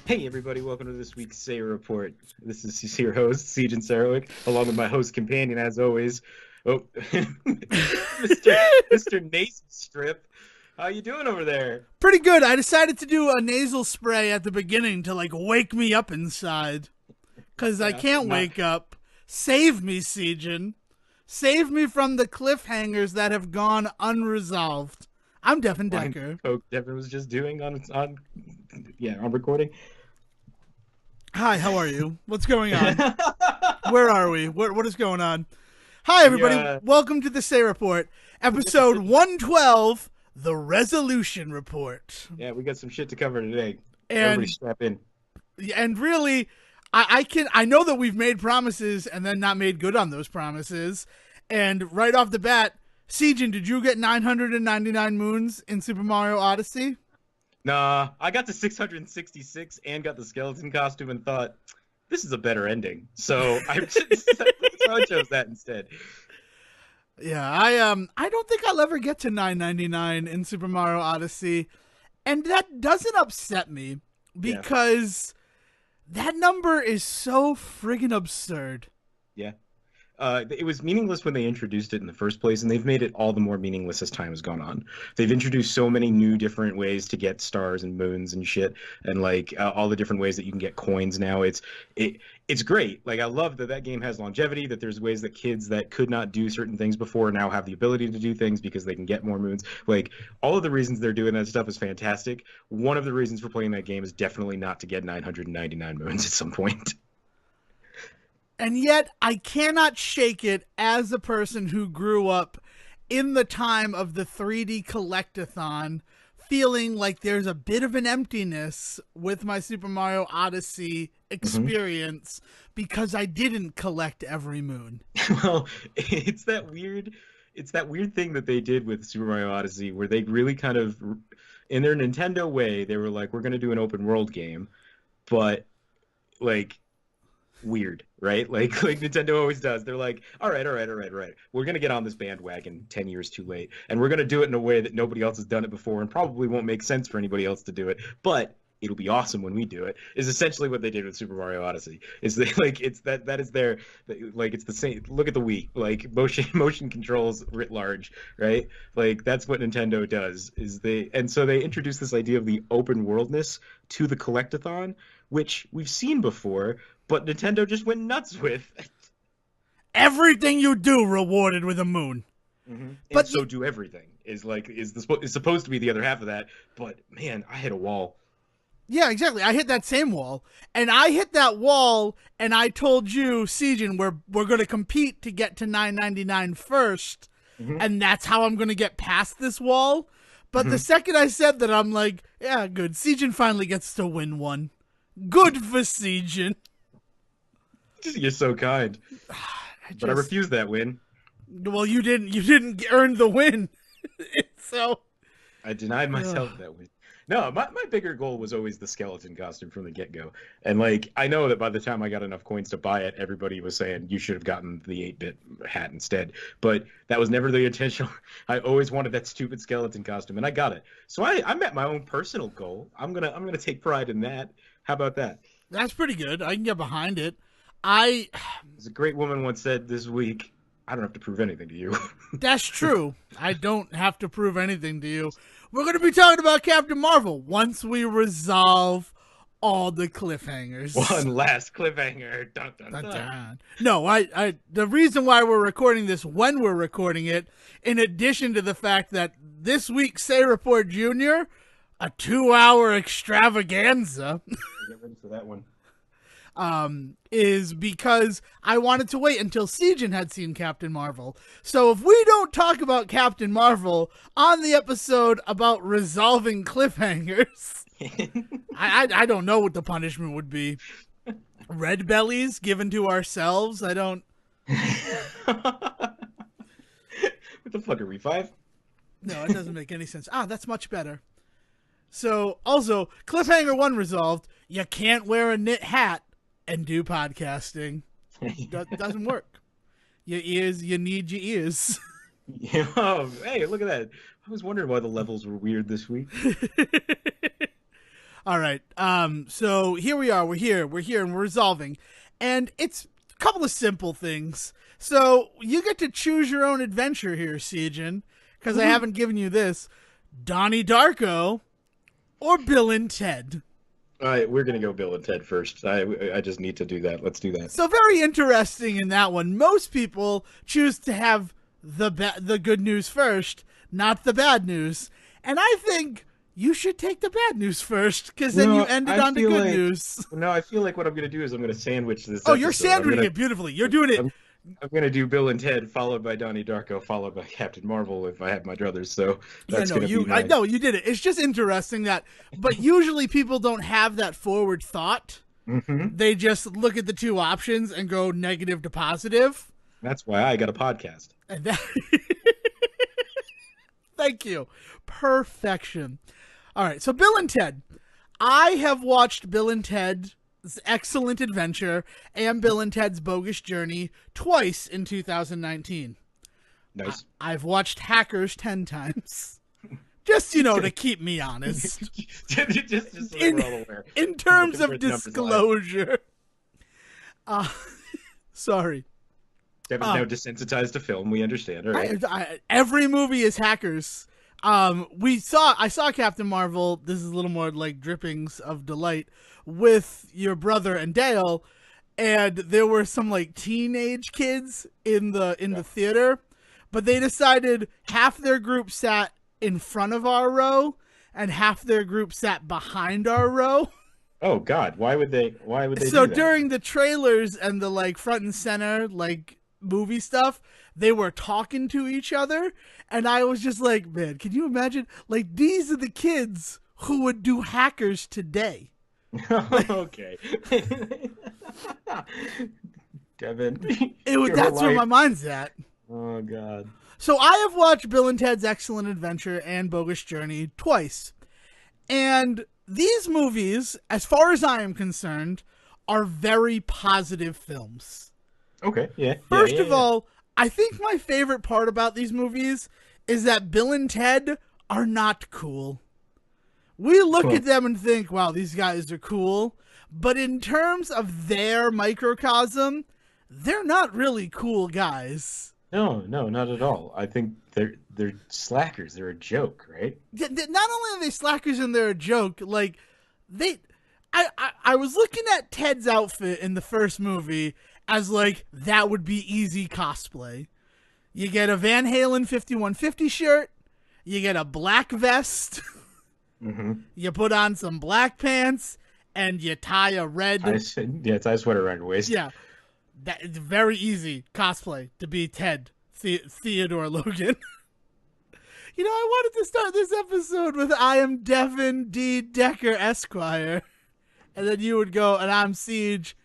Hey everybody, welcome to this week's Say Report. This is your host, Siege and Sarwick, along with my host companion, as always, oh, Mr. Nasal Strip. How you doing over there? Pretty good. I decided to do a nasal spray at the beginning to wake me up inside. Cause I Yeah, can't not wake up. Save me, Siegen. Save me from the cliffhangers that have gone unresolved. I'm Devon line Decker. coke Devon was just doing on recording. Hi, how are you? What's going on? Where are we? What is going on? Hi, We everybody. Welcome to the Say Report, we got some episode shit, 112, the Resolutyn Report. yeah, we got some shit to cover today. Everybody And strap in. really, I know that we've made promises and then not made good on those promises. And right off the bat, Siegen, did you get 999 moons in Super Mario Odyssey? Nah, I got to 666 and got the skeleton costume and thought, this is a better ending. So I chose that instead. Yeah, I don't think I'll ever get to 999 in Super Mario Odyssey, and that doesn't upset me because that number is so friggin' absurd. Yeah. It was meaningless when they introduced it in the first place, and they've made it all the more meaningless as time has gone on. They've introduced so many new different ways to get stars and moons and shit, and all the different ways that you can get coins now. It's great. Like I love that game has longevity. That there's ways that kids that could not do certain things before now have the ability to do things because they can get more moons. Like all of the reasons they're doing that stuff is fantastic. One of the reasons for playing that game is definitely not to get 999 moons at some point. And yet, I cannot shake it as a person who grew up in the time of the 3D Collectathon, feeling like there's a bit of an emptiness with my Super Mario Odyssey experience because I didn't collect every moon. Well, it's that weird thing that they did with Super Mario Odyssey where they really kind of in their Nintendo way, they were like, we're going to do an open world game, but like weird, right? Like Nintendo always does. They're like, all right. We're gonna get on this bandwagon 10 years too late, and we're gonna do it in a way that nobody else has done it before, and probably won't make sense for anybody else to do it, but it'll be awesome when we do it. Is essentially what they did with Super Mario Odyssey. Is they like it's that is their like it's the same. Look at the Wii, like motion controls writ large, right? Like that's what Nintendo does. So they introduced this idea of the open worldness to the collectathon, which we've seen before, but Nintendo just went nuts with. Everything you do rewarded with a moon. But and so do everything is supposed to be the other half of that. But man, I hit a wall. Yeah, exactly. I hit that same wall, and I hit that wall, and I told you, Siegen, we're going to compete to get to 999 first, and that's how I'm going to get past this wall. But the second I said that, I'm like, yeah, good. Siegen finally gets to win one. Good for Siegen. You're so kind. But I refuse that win. Well, you didn't earn the win. So I denied myself that win. No, my bigger goal was always the skeleton costume from the get-go. And I know that by the time I got enough coins to buy it, everybody was saying you should have gotten the 8-bit hat instead. But that was never the intention. I always wanted that stupid skeleton costume, and I got it. So I met my own personal goal. I'm gonna take pride in that. How about that? That's pretty good. I can get behind it. As a great woman once said this week, I don't have to prove anything to you. That's true. I don't have to prove anything to you. We're going to be talking about Captain Marvel once we resolve all the cliffhangers. One last cliffhanger. Dun, dun, dun. Dun, dun. No, the reason why we're recording this when we're recording it, in addition to the fact that this week's Say Report Jr., a 2-hour extravaganza. Get ready for that one. Is because I wanted to wait until Siegen had seen Captain Marvel. So if we don't talk about Captain Marvel on the episode about resolving cliffhangers, I don't know what the punishment would be. Red bellies given to ourselves? I don't... What the fuck are we, 5? No, it doesn't make any sense. That's much better. So, also, cliffhanger 1 resolved. You can't wear a knit hat and do podcasting. Doesn't work. Your ears, you need your ears. Yeah, hey, look at that. I was wondering why the levels were weird this week. All right. So here we are. We're here, and we're resolving. And it's a couple of simple things. So you get to choose your own adventure here, Siegen, because I haven't given you this. Donnie Darko or Bill and Ted. All right, we're gonna go Bill and Ted first. I just need to do that. Let's do that. So very interesting in that one. Most people choose to have the good news first, not the bad news. And I think you should take the bad news first, because then you ended on the good news. No, I feel like what I'm going to do is I'm going to sandwich this. Oh, you're sandwiching it beautifully. You're doing it. I'm going to do Bill and Ted, followed by Donnie Darko, followed by Captain Marvel if I have my druthers. So that's going to be I know you did it. It's just interesting that, but usually people don't have that forward thought. Mm-hmm. They just look at the two options and go negative to positive. That's why I got a podcast. And that... Thank you. Perfection. All right, so Bill and Ted. I have watched Bill and Ted's Excellent Adventure and Bill and Ted's Bogus Journey twice in 2019. Nice. I've watched Hackers 10 times. Just, to keep me honest. just so we're all aware. In terms of disclosure. Sorry. Devin's now desensitized to film. We understand. All right. Every movie is Hackers. I saw Captain Marvel. This is a little more like drippings of delight with your brother and Dale, and there were some like teenage kids in the theater, but they decided half their group sat in front of our row and half their group sat behind our row. Oh God, why would they So do that? During the trailers and the like front and center like movie stuff, they were talking to each other, and I was just like, man, can you imagine? Like, these are the kids who would do Hackers today. Okay. Devin. That's where my mind's at. Oh God. So I have watched Bill and Ted's Excellent Adventure and Bogus Journey twice. And these movies, as far as I am concerned, are very positive films. Okay, yeah. First of all, I think my favorite part about these movies is that Bill and Ted are not cool. We look at them and think, wow, these guys are cool. But in terms of their microcosm, they're not really cool guys. No, not at all. I think they're slackers. They're a joke, right? Not only are they slackers and they're a joke, like, I was looking at Ted's outfit in the first movie as like, that would be easy cosplay. You get a Van Halen 5150 shirt, you get a black vest, you put on some black pants, and you tie a red... tie a sweater around your waist. Yeah. It's very easy cosplay to be Ted Theodore Logan. I wanted to start this episode with I am Devon D. Decker Esquire. And then you would go, and I'm Siege.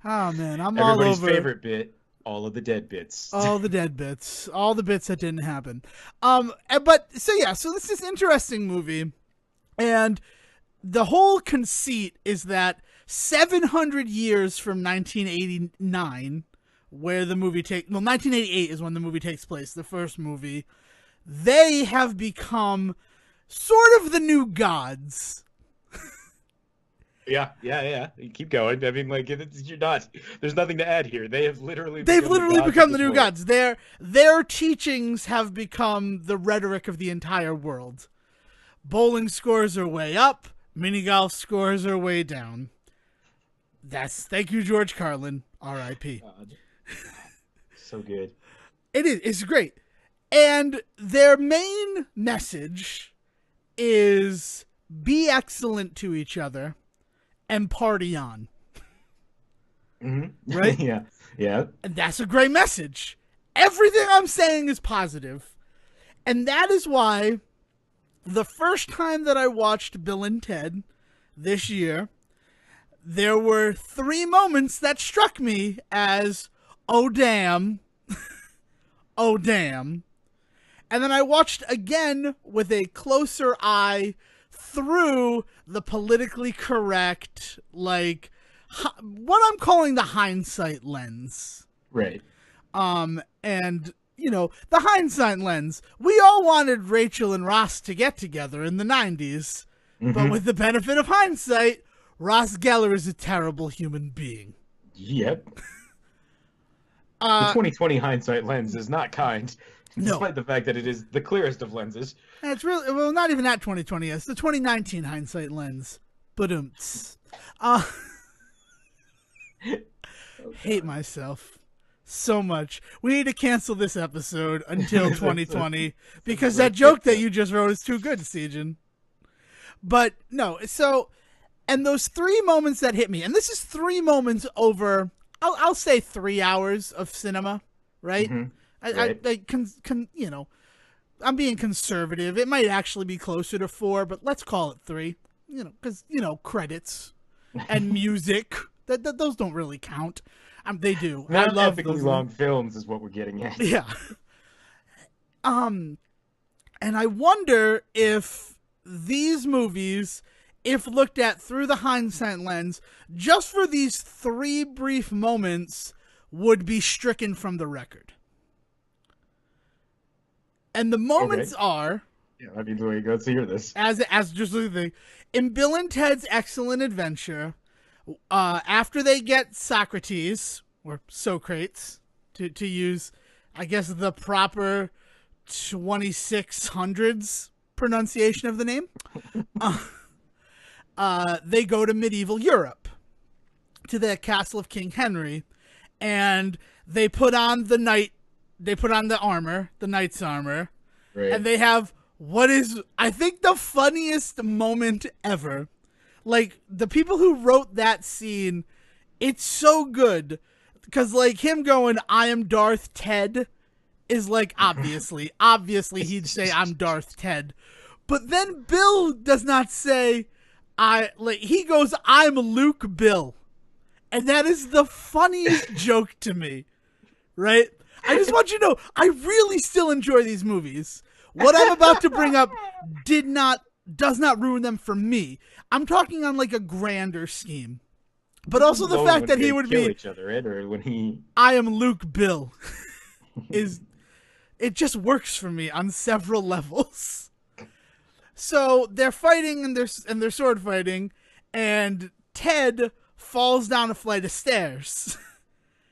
Oh, man, I'm all over. Everybody's favorite bit, all of the dead bits. All the dead bits. All the bits that didn't happen. So this is an interesting movie. And the whole conceit is that 700 years from 1989, where the movie 1988 is when the movie takes place, the first movie, they have become sort of the new gods. Yeah. You keep going. I mean, like, you're not. There's nothing to add here. They've literally become the new gods. Their teachings have become the rhetoric of the entire world. Bowling scores are way up. Mini golf scores are way down. Thank you, George Carlin. R.I.P. So good. It is. It's great. And their main message is be excellent to each other and party on. Mm-hmm. Right? Yeah. And that's a great message. Everything I'm saying is positive. And that is why the first time that I watched Bill and Ted this year, there were 3 moments that struck me as, oh, damn. Oh, damn. And then I watched again with a closer eye through the politically correct, like, what I'm calling the hindsight lens. Right. And, the hindsight lens. We all wanted Rachel and Ross to get together in the 90s. But with the benefit of hindsight, Ross Geller is a terrible human being. Yep. The 2020 hindsight lens is not kind, No. despite the fact that it is the clearest of lenses. And it's really, well, not even that 2020. It's the 2019 hindsight lens. Ba-doomts. Hate myself so much. We need to cancel this episode until 2020 because that joke that you just wrote is too good, Sejin. But no, so, and those 3 moments that hit me, and this is 3 moments over, I'll say 3 hours of cinema, right? Right. You know, I'm being conservative. It might actually be closer to 4, but let's call it 3. You know, because, you know, credits and music, those don't really count. They do. Not I love epically those long films is what we're getting at. Yeah. And I wonder if these movies, if looked at through the hindsight lens, just for these 3 brief moments, would be stricken from the record. And the moments are, Yeah, I mean, let's hear this. as just the thing, in Bill and Ted's Excellent Adventure, after they get Socrates, or Socrates, to use, I guess, the proper 2600s pronunciation of the name, they go to medieval Europe, to the castle of King Henry, and they put on the armor, the knight's armor, Right. and they have what is, I think, the funniest moment ever. Like, the people who wrote that scene, it's so good. Because, like, him going, "I am Darth Ted," is, like, obviously he'd say, "I'm Darth Ted." But then Bill does not say, he goes, "I'm Luke Bill." And that is the funniest joke to me. Right? I just want you to know, I really still enjoy these movies. What I'm about to bring up does not ruin them for me. I'm talking on, like, a grander scheme. But also the fact that he would be each other, right? Or when he, "I am Luke Bill," it just works for me on several levels. So they're fighting and they're sword fighting, and Ted falls down a flight of stairs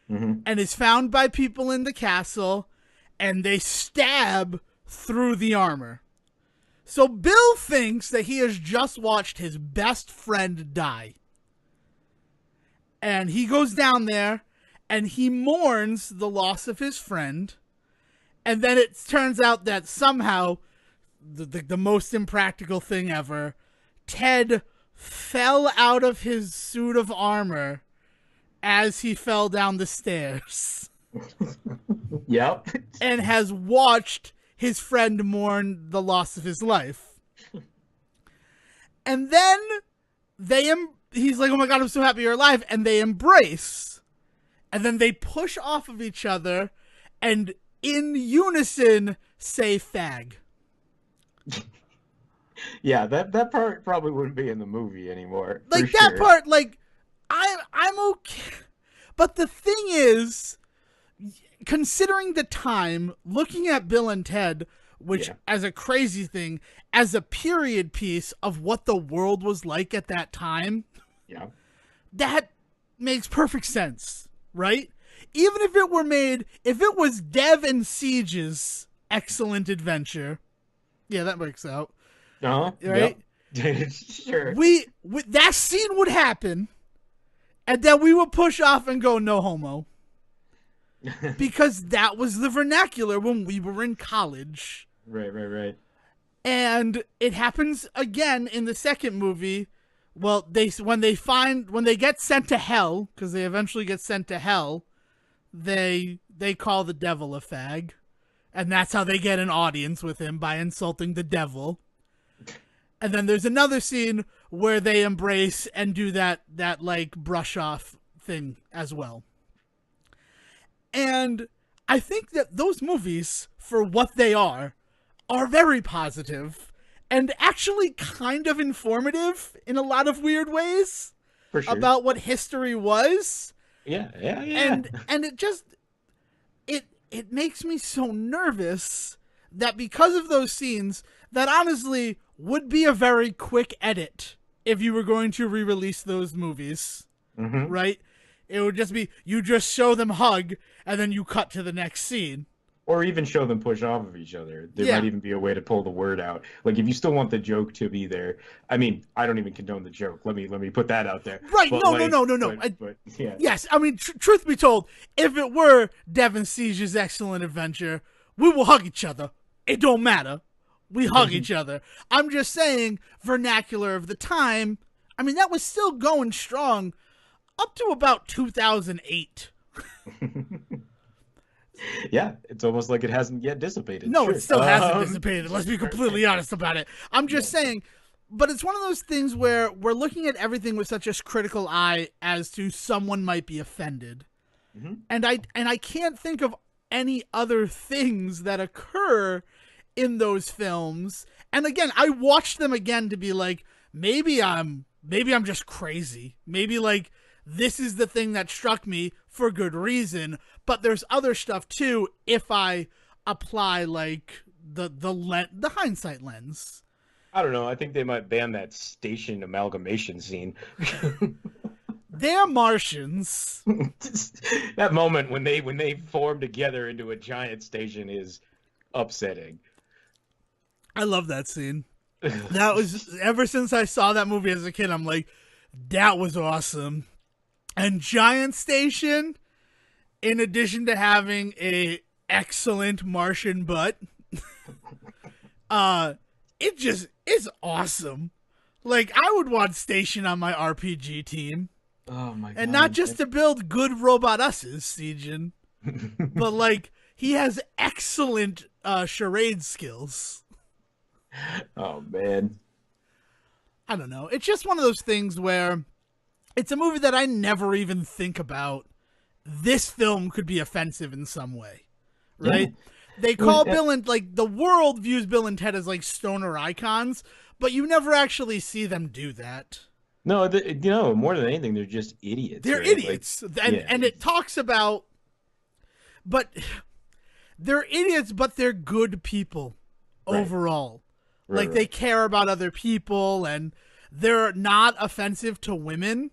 and is found by people in the castle, and they stab through the armor. So Bill thinks that he has just watched his best friend die. And he goes down there, and he mourns the loss of his friend. And then it turns out that somehow, the most impractical thing ever, Ted fell out of his suit of armor as he fell down the stairs. Yep. And has watched his friend mourn the loss of his life. And then he's like, "Oh my God, I'm so happy you're alive." And they embrace. And then they push off of each other and in unison say "fag." Yeah, that part probably wouldn't be in the movie anymore. Like, that part, like, I'm okay. But the thing is, considering the time, looking at Bill and Ted, which, as a crazy thing, as a period piece of what the world was like at that time, that makes perfect sense, right? Even if it were made, if it was Dev and Siege's Excellent Adventure, yeah, that works out. Right? Yep. Sure. That scene would happen, and then we would push off and go, "No homo." Because that was the vernacular when we were in college. Right. And it happens again in the second movie. Well, when they get sent to hell, because they eventually get sent to hell, they call the devil a fag. And that's how they get an audience with him, by insulting the devil. And then there's another scene where they embrace and do that like brush off thing as well. And I think that those movies, for what they are very positive and actually kind of informative in a lot of weird ways. For sure. About what history was. Yeah. And it just, it makes me so nervous that because of those scenes, that honestly, would be a very quick edit if you were going to re-release those movies, right? It would just be, you just show them hug, and then you cut to the next scene. Or even show them push off of each other. There Yeah. might even be a way to pull the word out. Like, if you still want the joke to be there, I mean, I don't even condone the joke. Let me put that out there. Right, But, no. But, yeah. Yes, I mean, truth be told, if it were Devon Siege's Excellent Adventure, we will hug each other. It don't matter. We hug each other. I'm just saying, vernacular of the time, I mean, that was still going strong up to about 2008. Yeah, it's almost like it hasn't yet dissipated. No, Sure. it still hasn't dissipated. Let's be completely honest about it. I'm just saying, but it's one of those things where we're looking at everything with such a critical eye as to someone might be offended. And I can't think of any other things that occur in those films. And again, I watched them again to be like, maybe I'm just crazy. Maybe like this is the thing that struck me for good reason. But there's other stuff too if I apply like the hindsight lens. I don't know. I think they might ban that station amalgamation scene. They're Martians. That moment when they form together into a giant station is upsetting. I love that scene. That was, ever since I saw that movie as a kid, I'm like, that was awesome. And Giant Station, in addition to having a excellent Martian butt, it's awesome. Like, I would want Station on my RPG team. Oh my god. And not just to build good robot us's, Sejin, but like, he has excellent charade skills. Oh man. I don't know. It's just one of those things where it's a movie that I never even think about. This film could be offensive in some way, right? Yeah. They call Bill and, like, the world views Bill and Ted as like stoner icons, but you never actually see them do that. No, more than anything, they're just idiots. They're idiots. Like, and it talks about, but they're idiots, but they're good people overall. Like, they care about other people, and they're not offensive to women,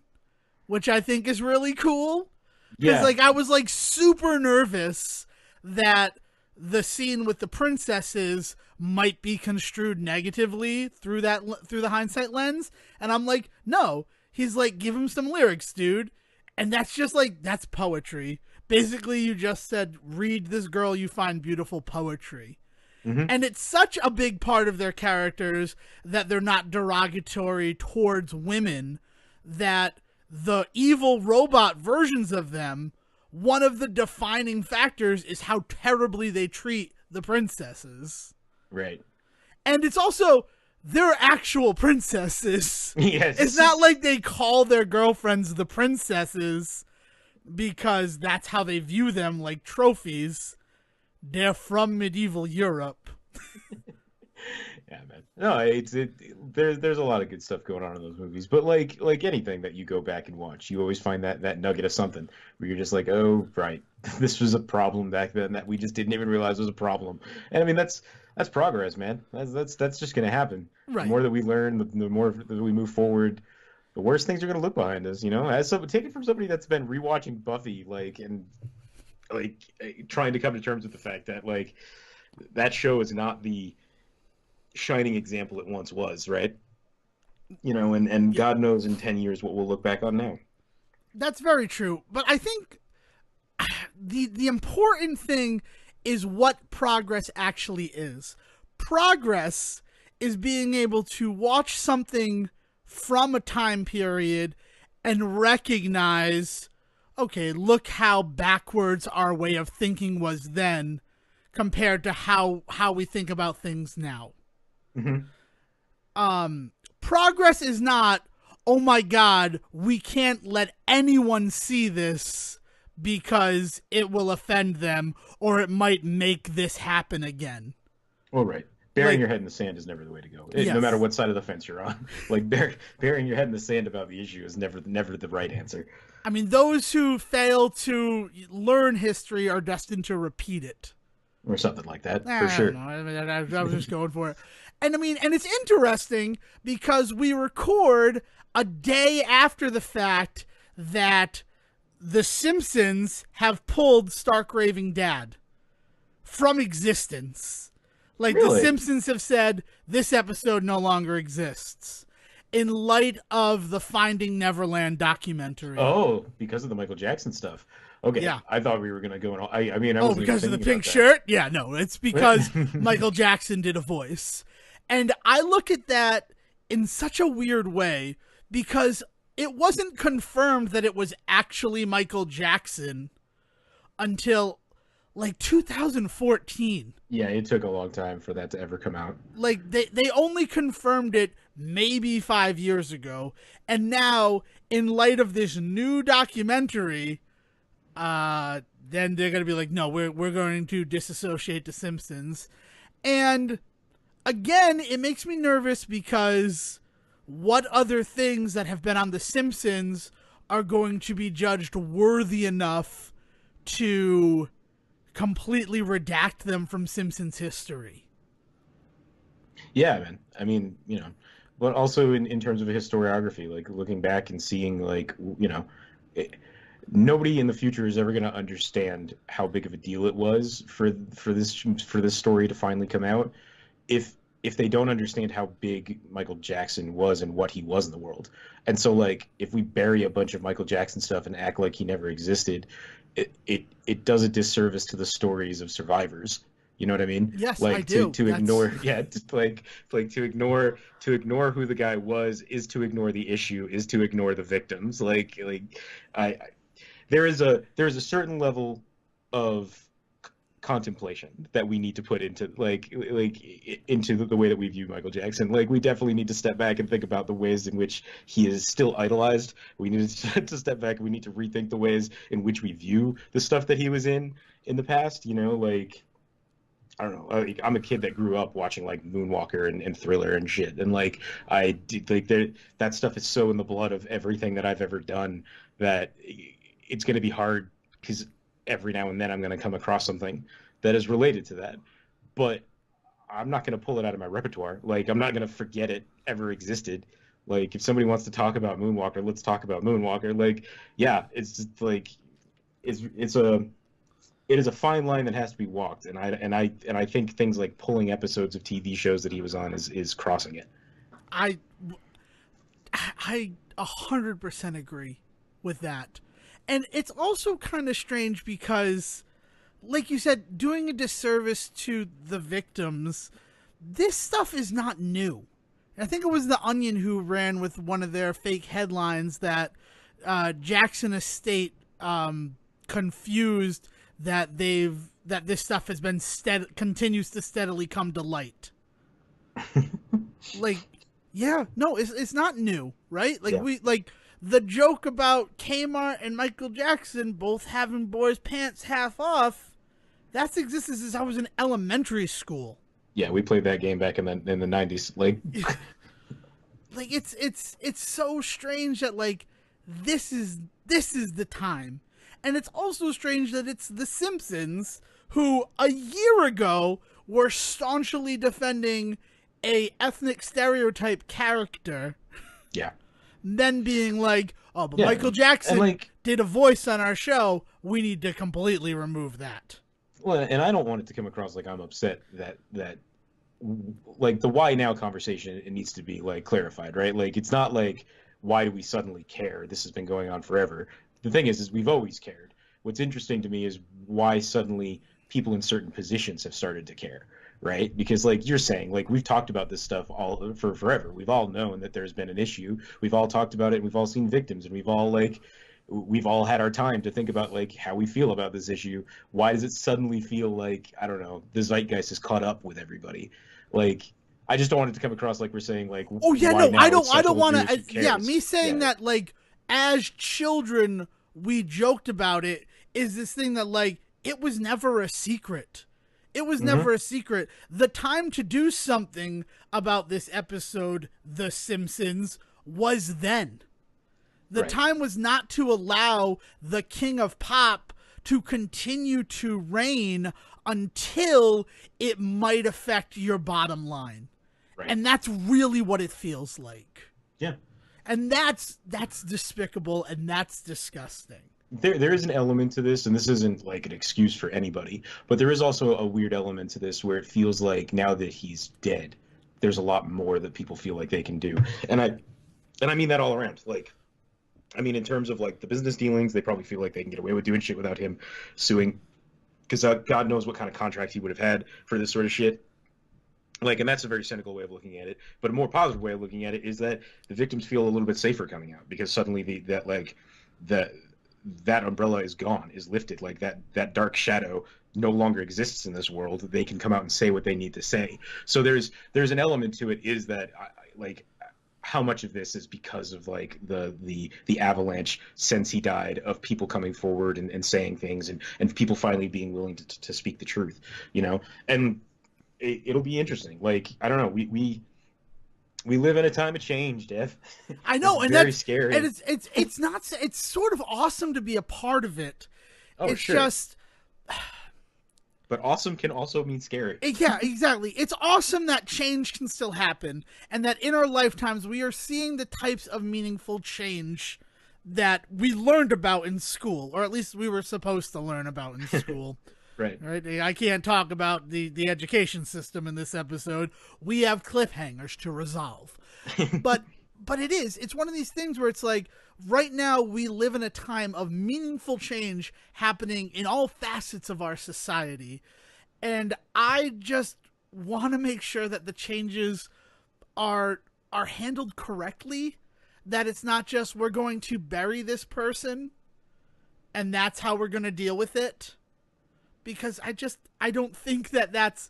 which I think is really cool. Because, like, I was, like, super nervous that the scene with the princesses might be construed negatively through the hindsight lens. And I'm like, no. He's like, give him some lyrics, dude. And that's just, like, that's poetry. Basically, you just said, read this girl you find beautiful poetry. And it's such a big part of their characters that they're not derogatory towards women, that the evil robot versions of them, one of the defining factors is how terribly they treat the princesses. Right. And it's also, they're actual princesses. Yes. It's not like they call their girlfriends the princesses because that's how they view them, like trophies. They're from medieval Europe. Yeah, man. No, there's a lot of good stuff going on in those movies, but like anything that you go back and watch, you always find that nugget of something where you're just like, oh, right, this was a problem back then that we just didn't even realize was a problem. And I mean, that's progress, man. That's just gonna happen. Right. The more that we learn, the more that we move forward, the worse things are gonna look behind us. You know, take it from somebody that's been rewatching Buffy, and trying to come to terms with the fact that like that show is not the shining example it once was, right? You know, and God knows in 10 years what we'll look back on now. That's very true. But I think the important thing is what progress actually is. Progress is being able to watch something from a time period and recognize, okay, look how backwards our way of thinking was then compared to how we think about things now. Progress is not, oh my god, we can't let anyone see this because it will offend them or it might make this happen again. Well, right. Burying your head in the sand is never the way to go. No matter what side of the fence you're on. Like, burying your head in the sand about the issue is never the right answer. I mean, those who fail to learn history are destined to repeat it. Or something like that, for sure. I was just going for it. And I mean, and it's interesting because we record a day after the fact that The Simpsons have pulled Stark Raving Dad from existence. Like, The Really? Simpsons have said, this episode no longer exists in light of the Finding Neverland documentary. Oh, because of the Michael Jackson stuff. Okay, Yeah. I thought we were gonna go on. I mean, I Oh, wasn't even because of the thinking pink about that. shirt? Yeah, no, it's because Michael Jackson did a voice. And I look at that in such a weird way because it wasn't confirmed that it was actually Michael Jackson until like 2014. Yeah, it took a long time for that to ever come out. Like they only confirmed it maybe 5 years ago. And now, in light of this new documentary, then they're gonna be like, no, we're going to disassociate The Simpsons. And again, it makes me nervous because what other things that have been on The Simpsons are going to be judged worthy enough to completely redact them from Simpsons history? Yeah, man. I mean, but also in terms of historiography, like looking back and seeing, like, it, nobody in the future is ever going to understand how big of a deal it was for this story to finally come out if they don't understand how big Michael Jackson was and what he was in the world. And so, like, if we bury a bunch of Michael Jackson stuff and act like he never existed, it does a disservice to the stories of survivors. You know what I mean? Yes, Like I do. to ignore, yeah, just like to ignore who the guy was is to ignore the issue, is to ignore the victims. I there is a certain level of contemplation that we need to put into into the way that we view Michael Jackson. Like, we definitely need to step back and think about the ways in which he is still idolized. We need to step back and we need to rethink the ways in which we view the stuff that he was in the past. Like, I don't know. I'm a kid that grew up watching like Moonwalker and Thriller and shit, and like I did, like that stuff is so in the blood of everything that I've ever done that it's going to be hard because every now and then I'm going to come across something that is related to that, but I'm not going to pull it out of my repertoire. Like, I'm not going to forget it ever existed. Like, if somebody wants to talk about Moonwalker, let's talk about Moonwalker. Like, yeah, it's just like it is a fine line that has to be walked, and I think things like pulling episodes of TV shows that he was on is crossing it. I 100% agree with that. And it's also kind of strange because, like you said, doing a disservice to the victims, this stuff is not new. I think it was The Onion who ran with one of their fake headlines that Jackson Estate confused that this stuff has been continues to steadily come to light. Like, yeah, no, it's not new, right? Like, Yeah. The joke about Kmart and Michael Jackson both having boys' pants half off, that's existed since I was in elementary school. Yeah, we played that game back in the 90s. Like, Like, it's so strange that, like, this is the time. And it's also strange that it's The Simpsons who a year ago were staunchly defending a ethnic stereotype character, yeah. then being like, oh, but Yeah, Michael and Jackson like, did a voice on our show, we need to completely remove that. well, and I don't want it to come across like I'm upset that like the why now conversation, it needs to be like clarified, right? Like, it's not like, why do we suddenly care? This has been going on forever. The thing is we've always cared. What's interesting to me is why suddenly people in certain positions have started to care, right? Because, like you're saying, like, we've talked about this stuff all for forever. We've all known that there's been an issue. We've all talked about it, and we've all seen victims, and we've all had our time to think about, like, how we feel about this issue. Why does it suddenly feel like, I don't know, the zeitgeist is caught up with everybody? Like, I just don't want it to come across like we're saying, like, Oh yeah, why no, now I it's don't such a want weird to. who Yeah, cares? me saying Yeah. that, like, as children we joked about it, is this thing that, like, it was never a secret. It was Mm-hmm. never a secret. The time to do something about this episode, The Simpsons, was then. The Right. time was not to allow the king of pop to continue to reign until it might affect your bottom line. Right. And that's really what it feels like. Yeah. And that's despicable, and that's disgusting. There is an element to this, and this isn't like an excuse for anybody, but there is also a weird element to this where it feels like now that he's dead, there's a lot more that people feel like they can do. And I mean that all around. Like, I mean, in terms of like the business dealings, they probably feel like they can get away with doing shit without him suing, because God knows what kind of contract he would have had for this sort of shit. Like, and that's a very cynical way of looking at it. But a more positive way of looking at it is that the victims feel a little bit safer coming out, because suddenly that umbrella is gone, is lifted. Like that dark shadow no longer exists in this world. They can come out and say what they need to say. So there's an element to it, is that like how much of this is because of like the avalanche since he died of people coming forward and saying things, and people finally being willing to speak the truth, you know. And it'll be interesting. Like, I don't know, we live in a time of change, Dev. I know, It's and very that's scary. and it's not. It's sort of awesome to be a part of it. Oh, It's sure. just, But awesome can also mean scary. yeah, exactly. It's awesome that change can still happen, and that in our lifetimes we are seeing the types of meaningful change that we learned about in school, or at least we were supposed to learn about in school. Right. Right? I can't talk about the education system in this episode. We have cliffhangers to resolve. But it's one of these things where it's like, right now we live in a time of meaningful change happening in all facets of our society. And I just want to make sure that the changes are handled correctly, that it's not just we're going to bury this person and that's how we're going to deal with it. Because I don't think that's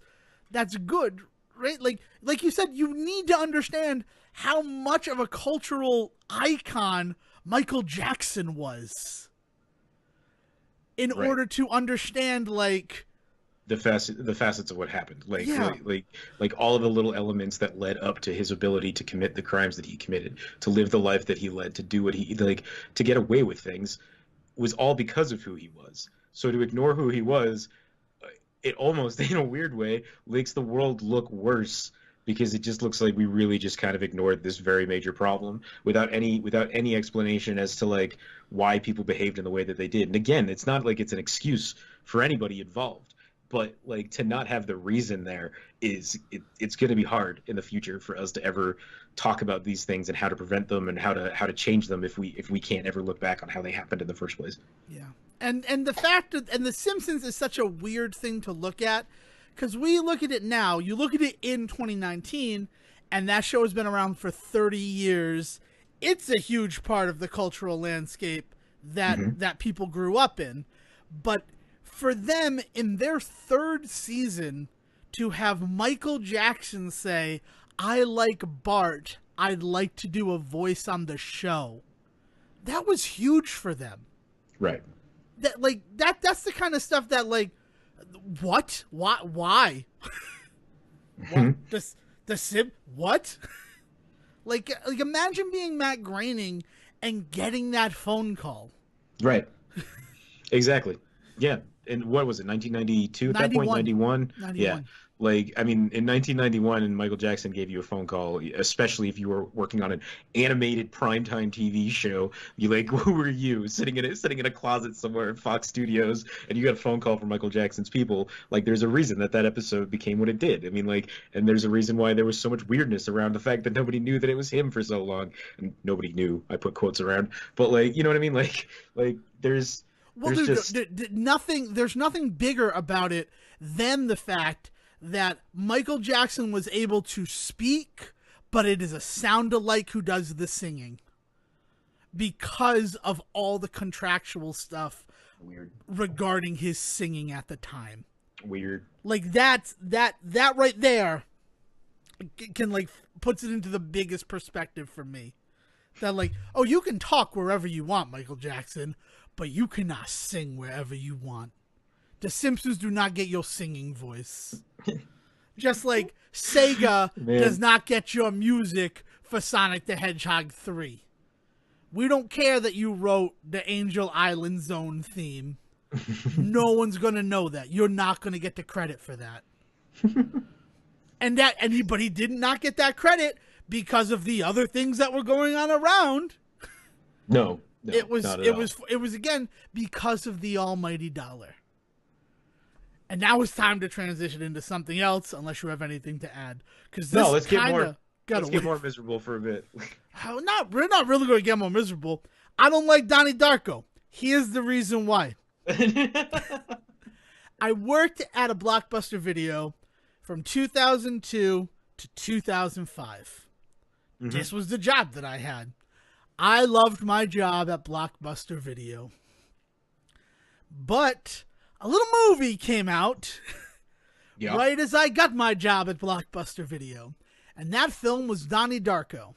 good, right? Like you said, you need to understand how much of a cultural icon Michael Jackson was in Right. order to understand, like, The facets of what happened, like, Yeah. like all of the little elements that led up to his ability to commit the crimes that he committed, to live the life that he led, to do what he like, to get away with things, was all because of who he was. So to ignore who he was, it almost, in a weird way, makes the world look worse, because it just looks like we really just kind of ignored this very major problem without any explanation as to like why people behaved in the way that they did. And again, it's not like it's an excuse for anybody involved, but like to not have the reason there it's going to be hard in the future for us to ever talk about these things and how to prevent them and how to change them if we can't ever look back on how they happened in the first place. yeah. And the fact that, and The Simpsons is such a weird thing to look at, because we look at it now, you look at it in 2019, and that show has been around for 30 years. It's a huge part of the cultural landscape that people grew up in. But for them, in their third season, to have Michael Jackson say, "I like Bart, I'd like to do a voice on the show," that was huge for them. Right. That's the kind of stuff that, like, what? Why? What? The Sim? What? like imagine being Matt Groening and getting that phone call. Right. Exactly. Yeah. And what was it, 1992 at that point? 91? 91. Yeah. Like, I mean, in 1991, and Michael Jackson gave you a phone call, especially if you were working on an animated primetime TV show. You like, who were you sitting in a closet somewhere at Fox Studios, and you got a phone call from Michael Jackson's people? Like, there's a reason that episode became what it did. I mean, like, and there's a reason why there was so much weirdness around the fact that nobody knew that it was him for so long, and nobody knew. I put quotes around, but like, you know what I mean? Like there's. Well, there's nothing bigger about it than the fact that Michael Jackson was able to speak, but it is a sound-alike who does the singing, because of all the contractual stuff Weird. regarding his singing at the time. Weird. Like, that right there can, like, puts it into the biggest perspective for me. That, like, oh, you can talk wherever you want, Michael Jackson, but you cannot sing wherever you want. The Simpsons do not get your singing voice. Just like Sega does not get your music for Sonic the Hedgehog 3. We don't care that you wrote the Angel Island Zone theme. No one's going to know that. You're not going to get the credit for that. But he did not get that credit because of the other things that were going on around. No, it was not at all. it was again because of the almighty dollar. And now it's time to transition into something else, unless you have anything to add. Because this let's get more miserable for a bit. We're not really going to get more miserable. I don't like Donnie Darko. Here's the reason why. I worked at a Blockbuster Video from 2002 to 2005. Mm-hmm. This was the job that I had. I loved my job at Blockbuster Video. But a little movie came out right as I got my job at Blockbuster Video. And that film was Donnie Darko.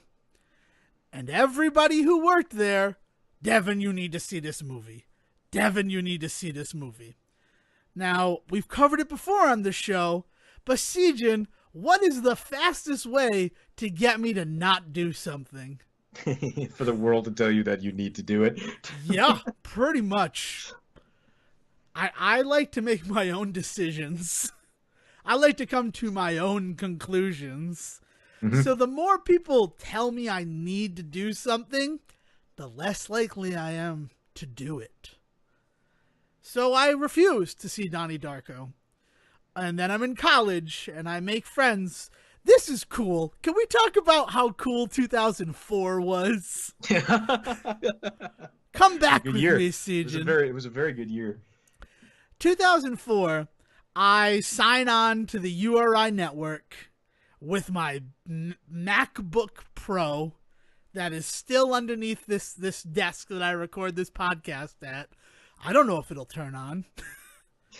And everybody who worked there, Devon, you need to see this movie. Devon, you need to see this movie. Now, we've covered it before on the show, but Sijin, what is the fastest way to get me to not do something? For the world to tell you that you need to do it. Yeah, pretty much. I like to make my own decisions. I like to come to my own conclusions. Mm-hmm. So the more people tell me I need to do something, the less likely I am to do it. So I refused to see Donnie Darko. And then I'm in college and I make friends. This is cool. Can we talk about how cool 2004 was? Come back with me, Sijin. It was a very good year. 2004, I sign on to the URI network with my MacBook Pro that is still underneath this desk that I record this podcast at. I don't know if it'll turn on,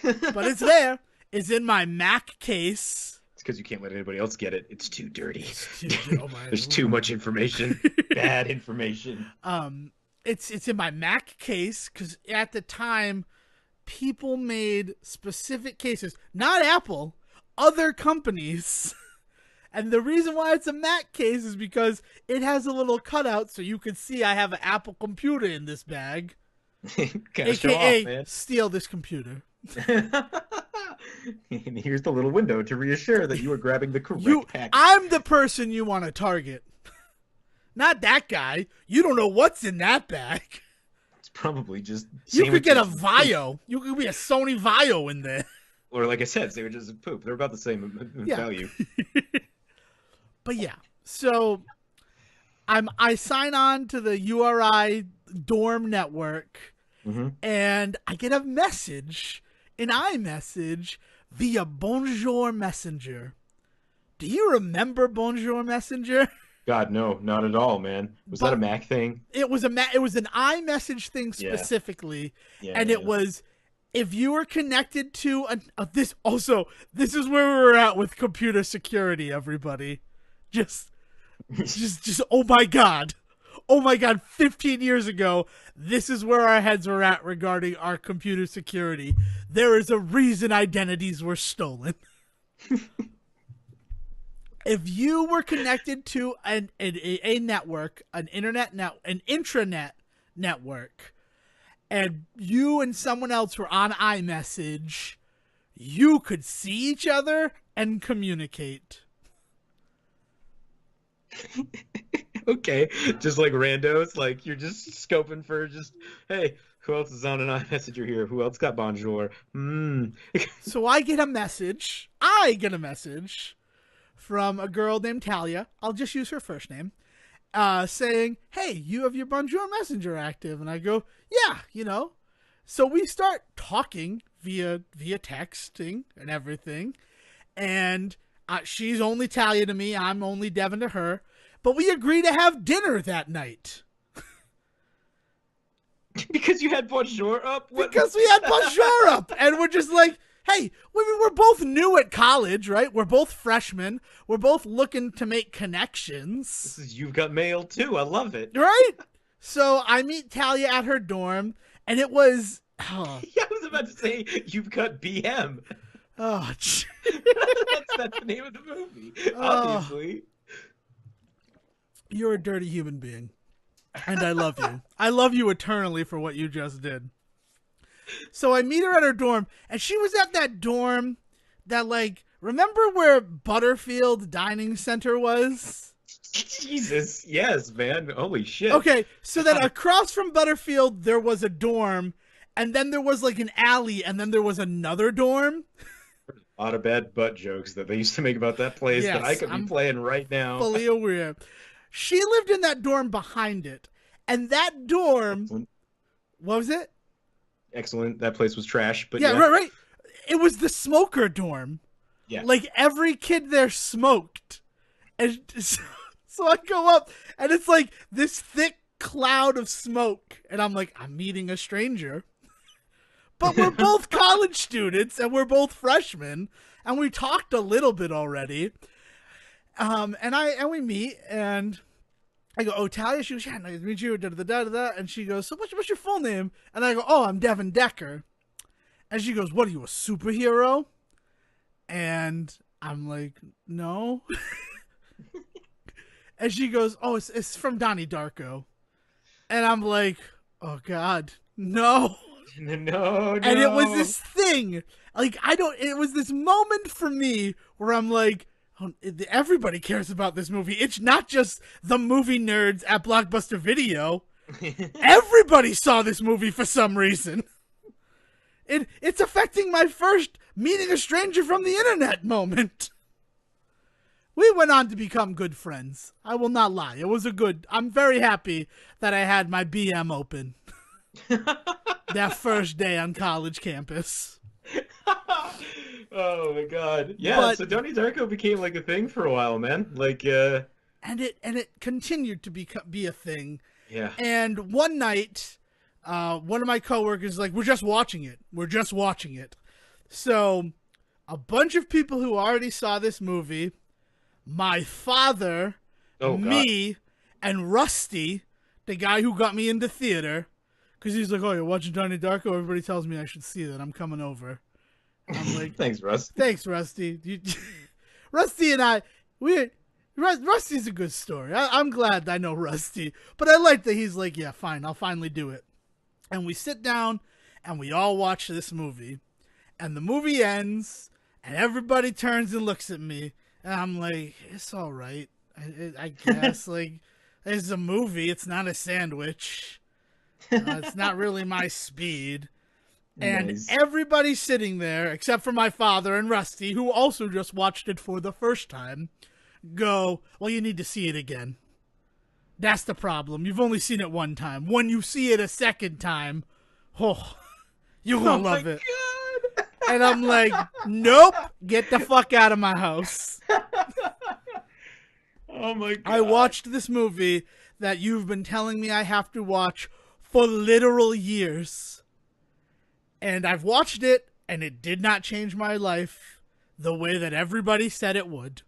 but it's there. It's in my Mac case. It's because you can't let anybody else get it. It's too dirty. There's too much information. Bad information. It's in my Mac case because at the time, people made specific cases, not Apple, other companies. And the reason why it's a Mac case is because it has a little cutout so you can see I have an Apple computer in this bag. AKA, steal this computer. And here's the little window to reassure that you are grabbing the correct package. I'm the person you want to target. Not that guy. You don't know what's in that bag. It's probably just you could get a Vio. You could be a Sony Vio in there. Or like I said, sandwiches of poop. They're about the same value. But yeah, so I sign on to the URI dorm network, and I get a message, an iMessage via Bonjour Messenger. Do you remember Bonjour Messenger? God, no, not at all, man. Was that a Mac thing? It was an iMessage thing specifically, and it was if you were connected to this. Also, this is where we were at with computer security. Everybody, just oh my god. 15 years ago, this is where our heads were at regarding our computer security. There is a reason identities were stolen. If you were connected to a network, an intranet network, and you and someone else were on iMessage, you could see each other and communicate. Okay, just like randos, like you're just scoping for hey, who else is on an iMessenger here? Who else got Bonjour? So I get a message from a girl named Talia. I'll just use her first name, saying, hey, you have your Bonjour Messenger active. And I go, yeah, So we start talking via texting and everything. And she's only Talia to me. I'm only Devon to her. But we agree to have dinner that night. Because you had Bonjour up? What? Because we had Bonjour up. And we're just like, hey, we're both new at college, right? We're both freshmen. We're both looking to make connections. This is You've Got Mail, too. I love it. Right? So I meet Talia at her dorm, and it was... Yeah, I was about to say, You've Got BM. Oh, that's the name of the movie, obviously. You're a dirty human being. And I love you. I love you eternally for what you just did. So I meet her at her dorm, and she was at that dorm that, remember where Butterfield Dining Center was? Jesus, yes, man. Holy shit. Okay, so then across from Butterfield, there was a dorm, and then there was like an alley, and then there was another dorm. A lot of bad butt jokes that they used to make about that place that I Yes, could be I'm playing right now. fully aware. She lived in that dorm behind it, and that dorm, Excellent. what was it? Excellent. That place was trash, but Yeah, yeah. right. It was the smoker dorm. Yeah. Like every kid there smoked, and so I go up, and it's like this thick cloud of smoke, and I'm like, I'm meeting a stranger. But we're both college students, and we're both freshmen, and we talked a little bit already. And we meet, and I go, "Oh, Talia." She goes, "Yeah, nice to meet you." Da da da da da. And she goes, "So what's your full name?" And I go, "Oh, I'm Devon Decker." And she goes, "What are you, a superhero?" And I'm like, "No." And she goes, "Oh, it's from Donnie Darko." And I'm like, "Oh God, no." No. And it was this thing, like, it was this moment for me where I'm like, oh, everybody cares about this movie. It's not just the movie nerds at Blockbuster Video. Everybody saw this movie for some reason. It's affecting my first meeting a stranger from the internet moment. We went on to become good friends. I will not lie. I'm very happy that I had my BM open that first day on college campus. Oh my god. Yeah, But so Donnie Darko became like a thing for a while, man. Like and it continued to be a thing. yeah. And one night, one of my coworkers was like, "We're just watching it. We're just watching it." So a bunch of people who already saw this movie, my father, Oh god. me, and Rusty, the guy who got me into theater, because he's like, "Oh, you're watching Donnie Darko? Everybody tells me I should see that. I'm coming over." And I'm like, Thanks, Russ. "Thanks, Rusty." Rusty and I, Rusty's a good story. I'm glad I know Rusty, but I like that he's like, "Yeah, fine, I'll finally do it." And we sit down and we all watch this movie, and the movie ends, and everybody turns and looks at me, and I'm like, "It's all right, I guess." Like, it's a movie. It's not a sandwich. It's not really my speed. And Nice. everybody sitting there, except for my father and Rusty, who also just watched it for the first time, go, "Well, you need to see it again. That's the problem. You've only seen it one time. When you see it a second time, oh, you're going to love it." God. And I'm like, "Nope, get the fuck out of my house." Oh my god. I watched this movie that you've been telling me I have to watch for literal years. And I've watched it, and it did not change my life the way that everybody said it would.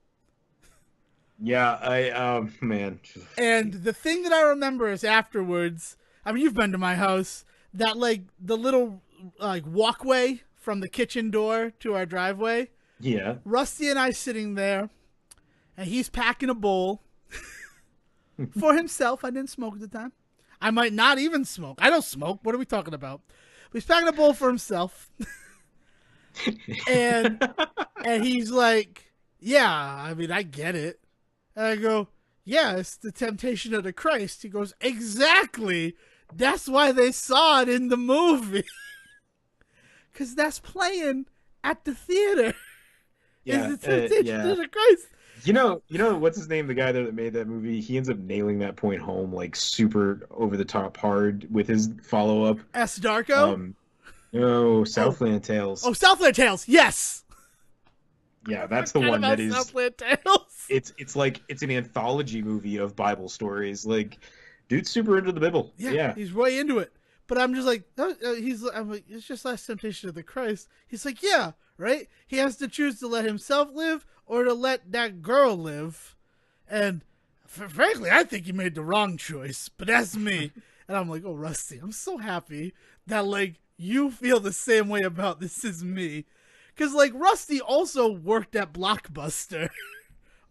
Yeah, man. And the thing that I remember is afterwards, I mean, you've been to my house, that, like, the little, like, walkway from the kitchen door to our driveway. Yeah. Rusty and I sitting there, and he's packing a bowl for himself. I didn't smoke at the time. I might not even smoke. I don't smoke. What are we talking about? But he's packing a bowl for himself. and he's like, "Yeah, I mean, I get it." And I go, "Yeah, it's the temptation of the Christ." He goes, "Exactly. That's why they saw it in the movie." Because that's playing at the theater. Yeah. Is the temptation Yeah. of the Christ. You know, what's his name? The guy that made that movie. He ends up nailing that point home like super over the top hard with his follow up. S. Darko? No, Southland Tales. Oh, Southland Tales. Yes. Yeah, that's the Forgot one about that is. Southland Tales. It's like it's an anthology movie of Bible stories. Like, dude's super into the Bible. Yeah. He's way into it. But I'm just like, I'm like, it's just last temptation of the Christ. He's like, yeah, right? He has to choose to let himself live or to let that girl live. And frankly, I think he made the wrong choice, but that's me. And I'm like, oh, Rusty, I'm so happy that, like, you feel the same way about this as me. Because, like, Rusty also worked at Blockbuster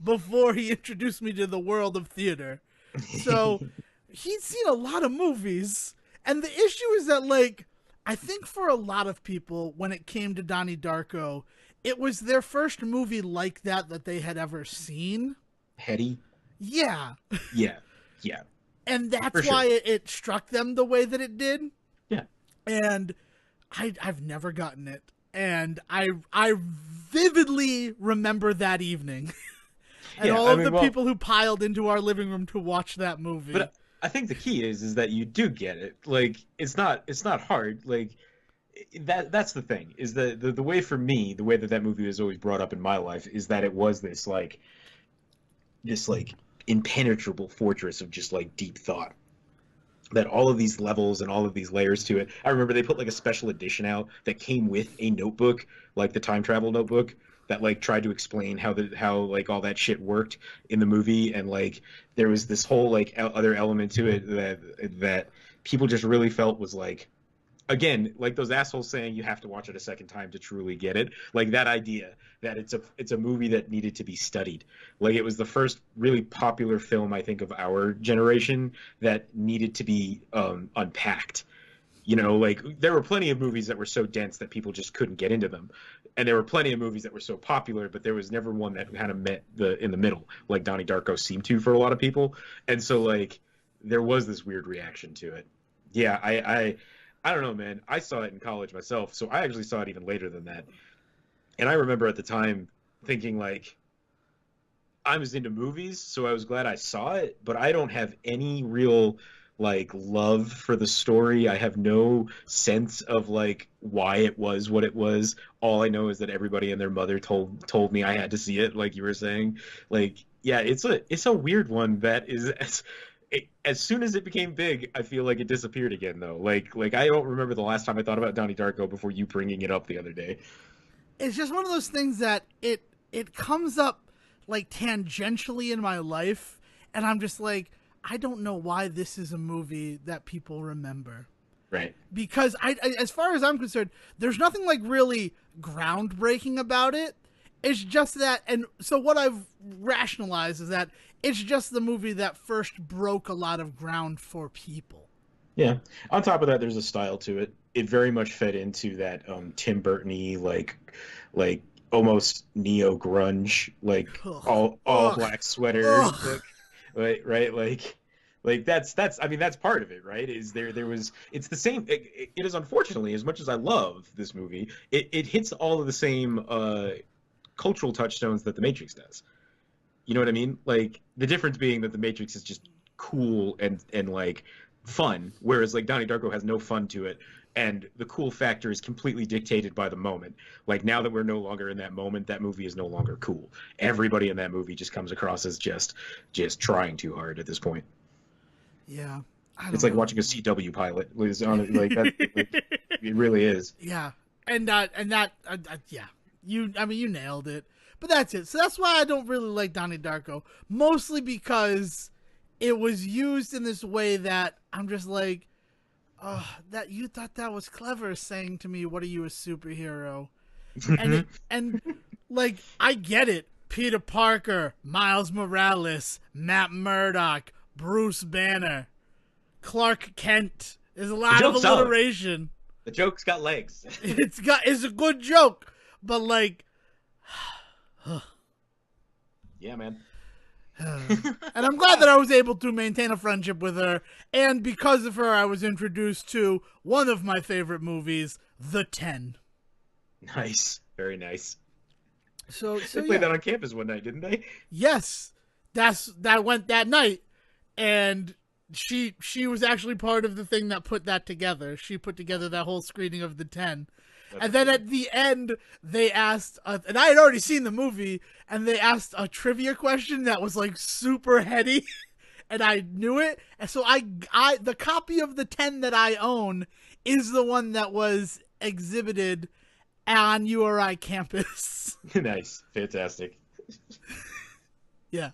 before he introduced me to the world of theater. So he'd seen a lot of movies. And the issue is that, like, I think for a lot of people, when it came to Donnie Darko, it was their first movie like that they had ever seen. Heady. Yeah. Yeah. Yeah. And For that's sure. why it struck them the way that it did. Yeah. And I've never gotten it. And I vividly remember that evening. And Yeah. all I of the mean, well, people who piled into our living room to watch that movie. but I think the key is that you do get it. Like, it's not hard. Like, that's the thing, is that the way, for me, the way that movie was always brought up in my life is that it was this like impenetrable fortress of just like deep thought, that all of these levels and all of these layers to it. I remember they put like a special edition out that came with a notebook, like the time travel notebook, that like tried to explain how like all that shit worked in the movie. And like there was this whole like other element to it that people just really felt was like, again, like those assholes saying you have to watch it a second time to truly get it. Like that idea that it's a movie that needed to be studied. Like it was the first really popular film, I think, of our generation that needed to be unpacked. You know, like there were plenty of movies that were so dense that people just couldn't get into them, and there were plenty of movies that were so popular, but there was never one that kind of met in the middle, like Donnie Darko seemed to for a lot of people. And so like there was this weird reaction to it. Yeah, I don't know, man. I saw it in college myself, so I actually saw it even later than that. And I remember at the time thinking like, I was into movies, so I was glad I saw it, but I don't have any real like love for the story. I have no sense of like why it was what it was. All I know is that everybody and their mother told me I had to see it, like you were saying. Like, yeah, it's a weird one that is as soon as it became big, I feel like it disappeared again though. Like I don't remember the last time I thought about Donnie Darko before you bringing it up the other day. It's just one of those things that it comes up like tangentially in my life, and I'm just like, I don't know why this is a movie that people remember. Right. Because as far as I'm concerned, there's nothing like really groundbreaking about it. It's just that, and so what I've rationalized is that it's just the movie that first broke a lot of ground for people. Yeah. On top of that, there's a style to it. It very much fed into that Tim Burton-y, like almost neo grunge, like Ugh. all Ugh. black sweater Ugh. look, right? Like that's I mean that's part of it, right? Is there was it's the same. It is, unfortunately, as much as I love this movie, it hits all of the same cultural touchstones that The Matrix does. You know what I mean? Like the difference being that The Matrix is just cool and like fun, whereas like Donnie Darko has no fun to it, and the cool factor is completely dictated by the moment. Like now that we're no longer in that moment, that movie is no longer cool. Everybody in that movie just comes across as just trying too hard at this point. Yeah, I It's don't like know. watching a CW pilot. Was on it like that. Like, it really is. Yeah, yeah, I mean, you nailed it. But that's it. So that's why I don't really like Donnie Darko, mostly because it was used in this way that I'm just like, oh, that you thought that was clever, saying to me, "What are you, a superhero?" And like I get it. Peter Parker, Miles Morales, Matt Murdock, Bruce Banner, Clark Kent. There's a The lot of joke's solid. alliteration. The joke's got legs. It's a good joke, but like, Yeah, man. and I'm glad that I was able to maintain a friendship with her, and because of her, I was introduced to one of my favorite movies, The 10. Nice. Very nice. So They played that on campus one night, didn't they? yes, that went that night, and she was actually part of the thing that put that together. She put together that whole screening of The 10. That's And then cool. at the end, they asked, and I had already seen the movie, and they asked a trivia question that was like super heady, and I knew it. And so the copy of The 10 that I own is the one that was exhibited on URI campus. Nice. Fantastic. Yeah.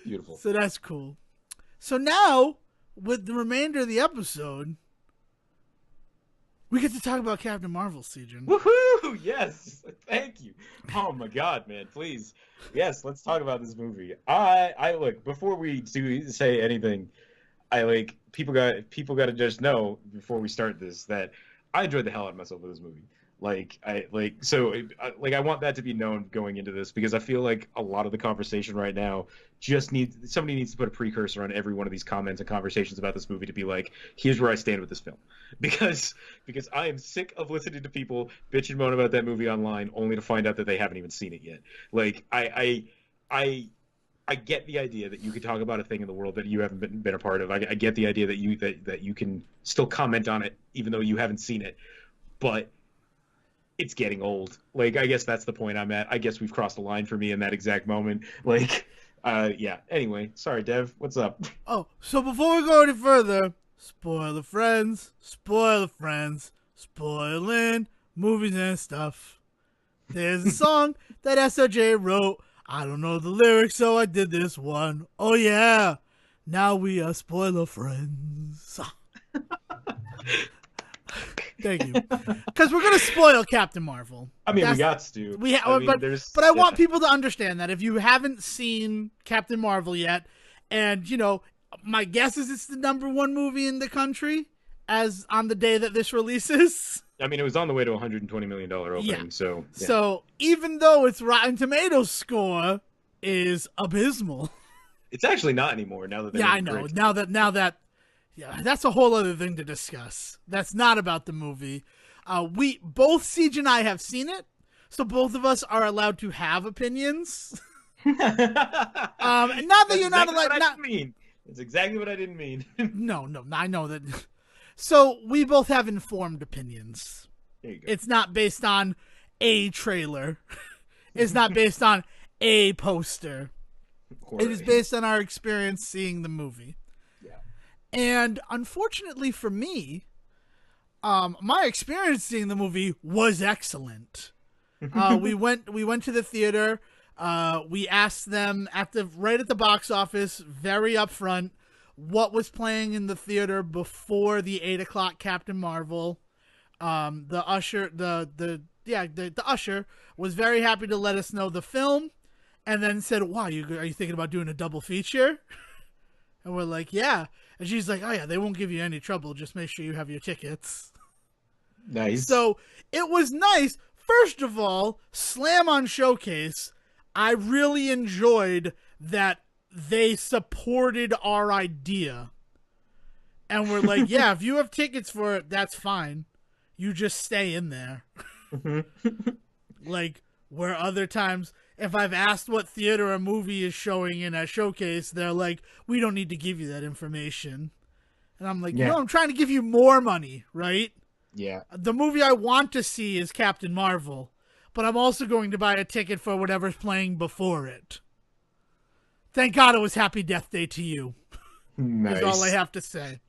Beautiful. So that's cool. So now, with the remainder of the episode, we get to talk about Captain Marvel, Sejan. Woohoo! Yes. Thank you. Oh my God, man. Please. Yes, let's talk about this movie. I look, before we do say anything, I people got to just know before we start this that I enjoyed the hell out of myself with this movie. I want that to be known going into this, because I feel like a lot of the conversation right now just needs somebody needs to put a precursor on every one of these comments and conversations about this movie to be like, here's where I stand with this film, because I am sick of listening to people bitch and moan about that movie online only to find out that they haven't even seen it yet. Like I get the idea that you could talk about a thing in the world that you haven't been a part of. I get the idea that you can still comment on it even though you haven't seen it, but it's getting old. Like, I guess that's the point I'm at. I guess we've crossed a line for me in that exact moment. Like, yeah. Anyway, sorry, Dev. What's up? Oh, so before we go any further, spoiling movies and stuff. There's a song that SOJ wrote. I don't know the lyrics, so I did this one. Oh yeah, now we are spoiler friends. Thank you, because we're gonna spoil Captain Marvel. I mean, we got to. But I want people to understand that if you haven't seen Captain Marvel yet, and you know, my guess is it's the #1 movie in the country as on the day that this releases. I mean, it was on the way to a $120 million opening, yeah. so... Yeah. So, even though its Rotten Tomatoes score is abysmal... It's actually not anymore, now that they... Yeah, I know. Now that... Yeah, that's a whole other thing to discuss. That's not about the movie. Both Siege and I have seen it, so both of us are allowed to have opinions. Not that you're not allowed... It's exactly what I didn't mean. No, I know that... So, we both have informed opinions. There you go. It's not based on a trailer. It's not based on a poster. It is based on our experience seeing the movie. Yeah. And unfortunately for me, my experience seeing the movie was excellent. We went to the theater. We asked them right at the box office, very upfront, what was playing in the theater before the 8:00 Captain Marvel. The usher, the usher was very happy to let us know the film, and then said, "Wow, are you thinking about doing a double feature?" And we're like, "Yeah." And she's like, "Oh yeah, they won't give you any trouble. Just make sure you have your tickets." Nice. So it was nice. First of all, Slam on Showcase, I really enjoyed that they supported our idea. And we're like, yeah, if you have tickets for it, that's fine. You just stay in there. Like, where other times, if I've asked what theater a movie is showing in a Showcase, they're like, we don't need to give you that information. And I'm like, I'm trying to give you more money, right? Yeah. The movie I want to see is Captain Marvel, but I'm also going to buy a ticket for whatever's playing before it. Thank God it was Happy Death Day to You. Nice. Is all I have to say.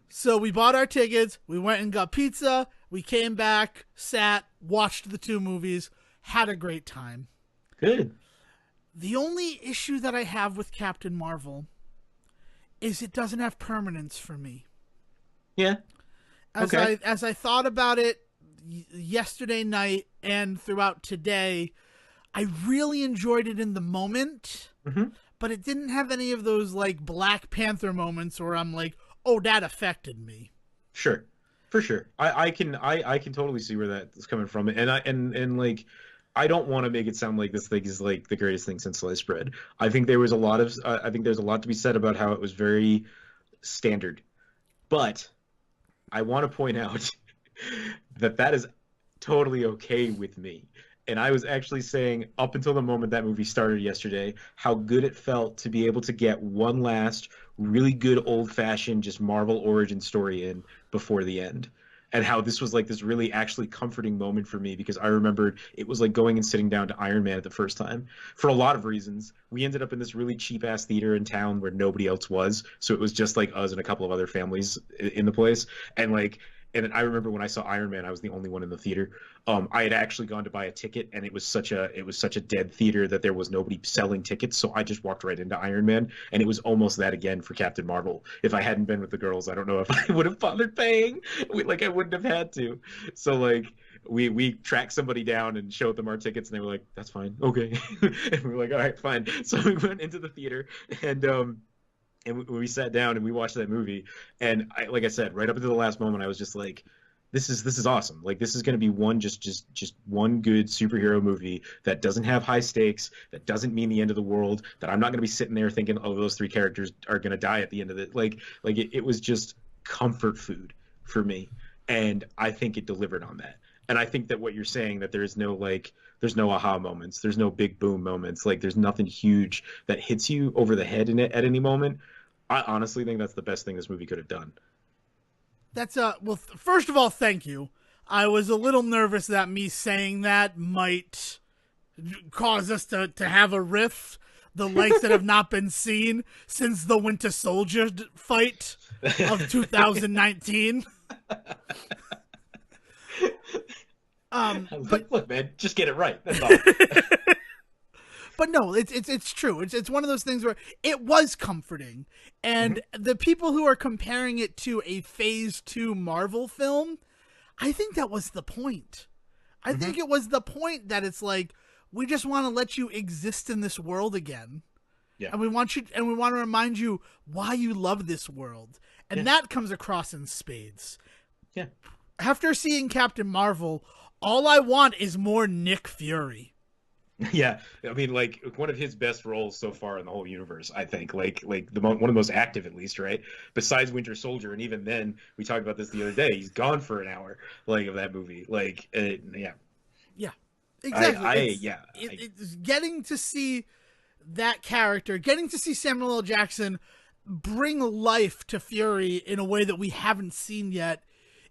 So we bought our tickets. We went and got pizza. We came back, sat, watched the two movies, had a great time. Good. The only issue that I have with Captain Marvel is it doesn't have permanence for me. Yeah. As I thought about it yesterday night and throughout today, I really enjoyed it in the moment, but it didn't have any of those like Black Panther moments where I'm like, oh, that affected me. Sure, for sure. I can totally see where that's coming from, and like, I don't want to make it sound like this thing is like the greatest thing since sliced bread. I think there's a lot to be said about how it was very standard, but I want to point out that is totally okay with me. And I was actually saying, up until the moment that movie started yesterday, how good it felt to be able to get one last really good old-fashioned just Marvel origin story in before the end. And how this was like this really actually comforting moment for me, because I remembered it was like going and sitting down to Iron Man at the first time. For a lot of reasons, we ended up in this really cheap-ass theater in town where nobody else was. So it was just like us and a couple of other families in the place. And I remember when I saw Iron Man, I was the only one in the theater. I had actually gone to buy a ticket, and it was such a dead theater that there was nobody selling tickets. So I just walked right into Iron Man, and it was almost that again for Captain Marvel. If I hadn't been with the girls, I don't know if I would have bothered paying. I wouldn't have had to. So like we tracked somebody down and showed them our tickets, and they were like, "That's fine, okay." And we were like, "All right, fine." So we went into the theater, and we sat down and we watched that movie. And like I said, right up until the last moment, I was just like, this is awesome. Like this is going to be one just one good superhero movie that doesn't have high stakes, that doesn't mean the end of the world, that I'm not going to be sitting there thinking, oh, those three characters are going to die at the end of it. Like it was just comfort food for me, and I think it delivered on that. And I think that what you're saying, that there's no aha moments, there's no big boom moments, like there's nothing huge that hits you over the head in it at any moment. I honestly think that's the best thing this movie could have done. That's well. First of all, thank you. I was a little nervous that me saying that might cause us to have a rift, the likes that have not been seen since the Winter Soldier fight of 2019. I was But like, look, man, just get it right. That's all. but no, it's true. It's one of those things where it was comforting, and the people who are comparing it to a Phase 2 Marvel film, I think that was the point. I think it was the point that it's like, we just want to let you exist in this world again. Yeah. And we want to remind you why you love this world. And that comes across in spades. Yeah. After seeing Captain Marvel, all I want is more Nick Fury. Yeah, I mean, like one of his best roles so far in the whole universe, I think. Like one of the most active, at least, right? Besides Winter Soldier, and even then, we talked about this the other day. He's gone for an hour, like of that movie. Like, yeah, Yeah, exactly. Yeah, It's getting to see that character, getting to see Samuel L. Jackson bring life to Fury in a way that we haven't seen yet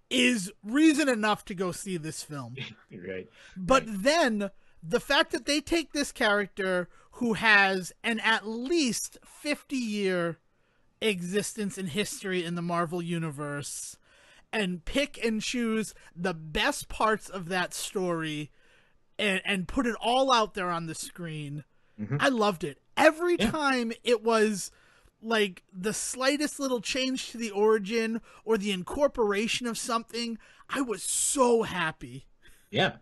is reason enough to go see this film. Right. But right. then the fact that they take this character who has an at least 50-year existence in history in the Marvel Universe and pick and choose the best parts of that story and put it all out there on the screen, I loved it. Every time it was like the slightest little change to the origin or the incorporation of something, I was so happy. Yeah.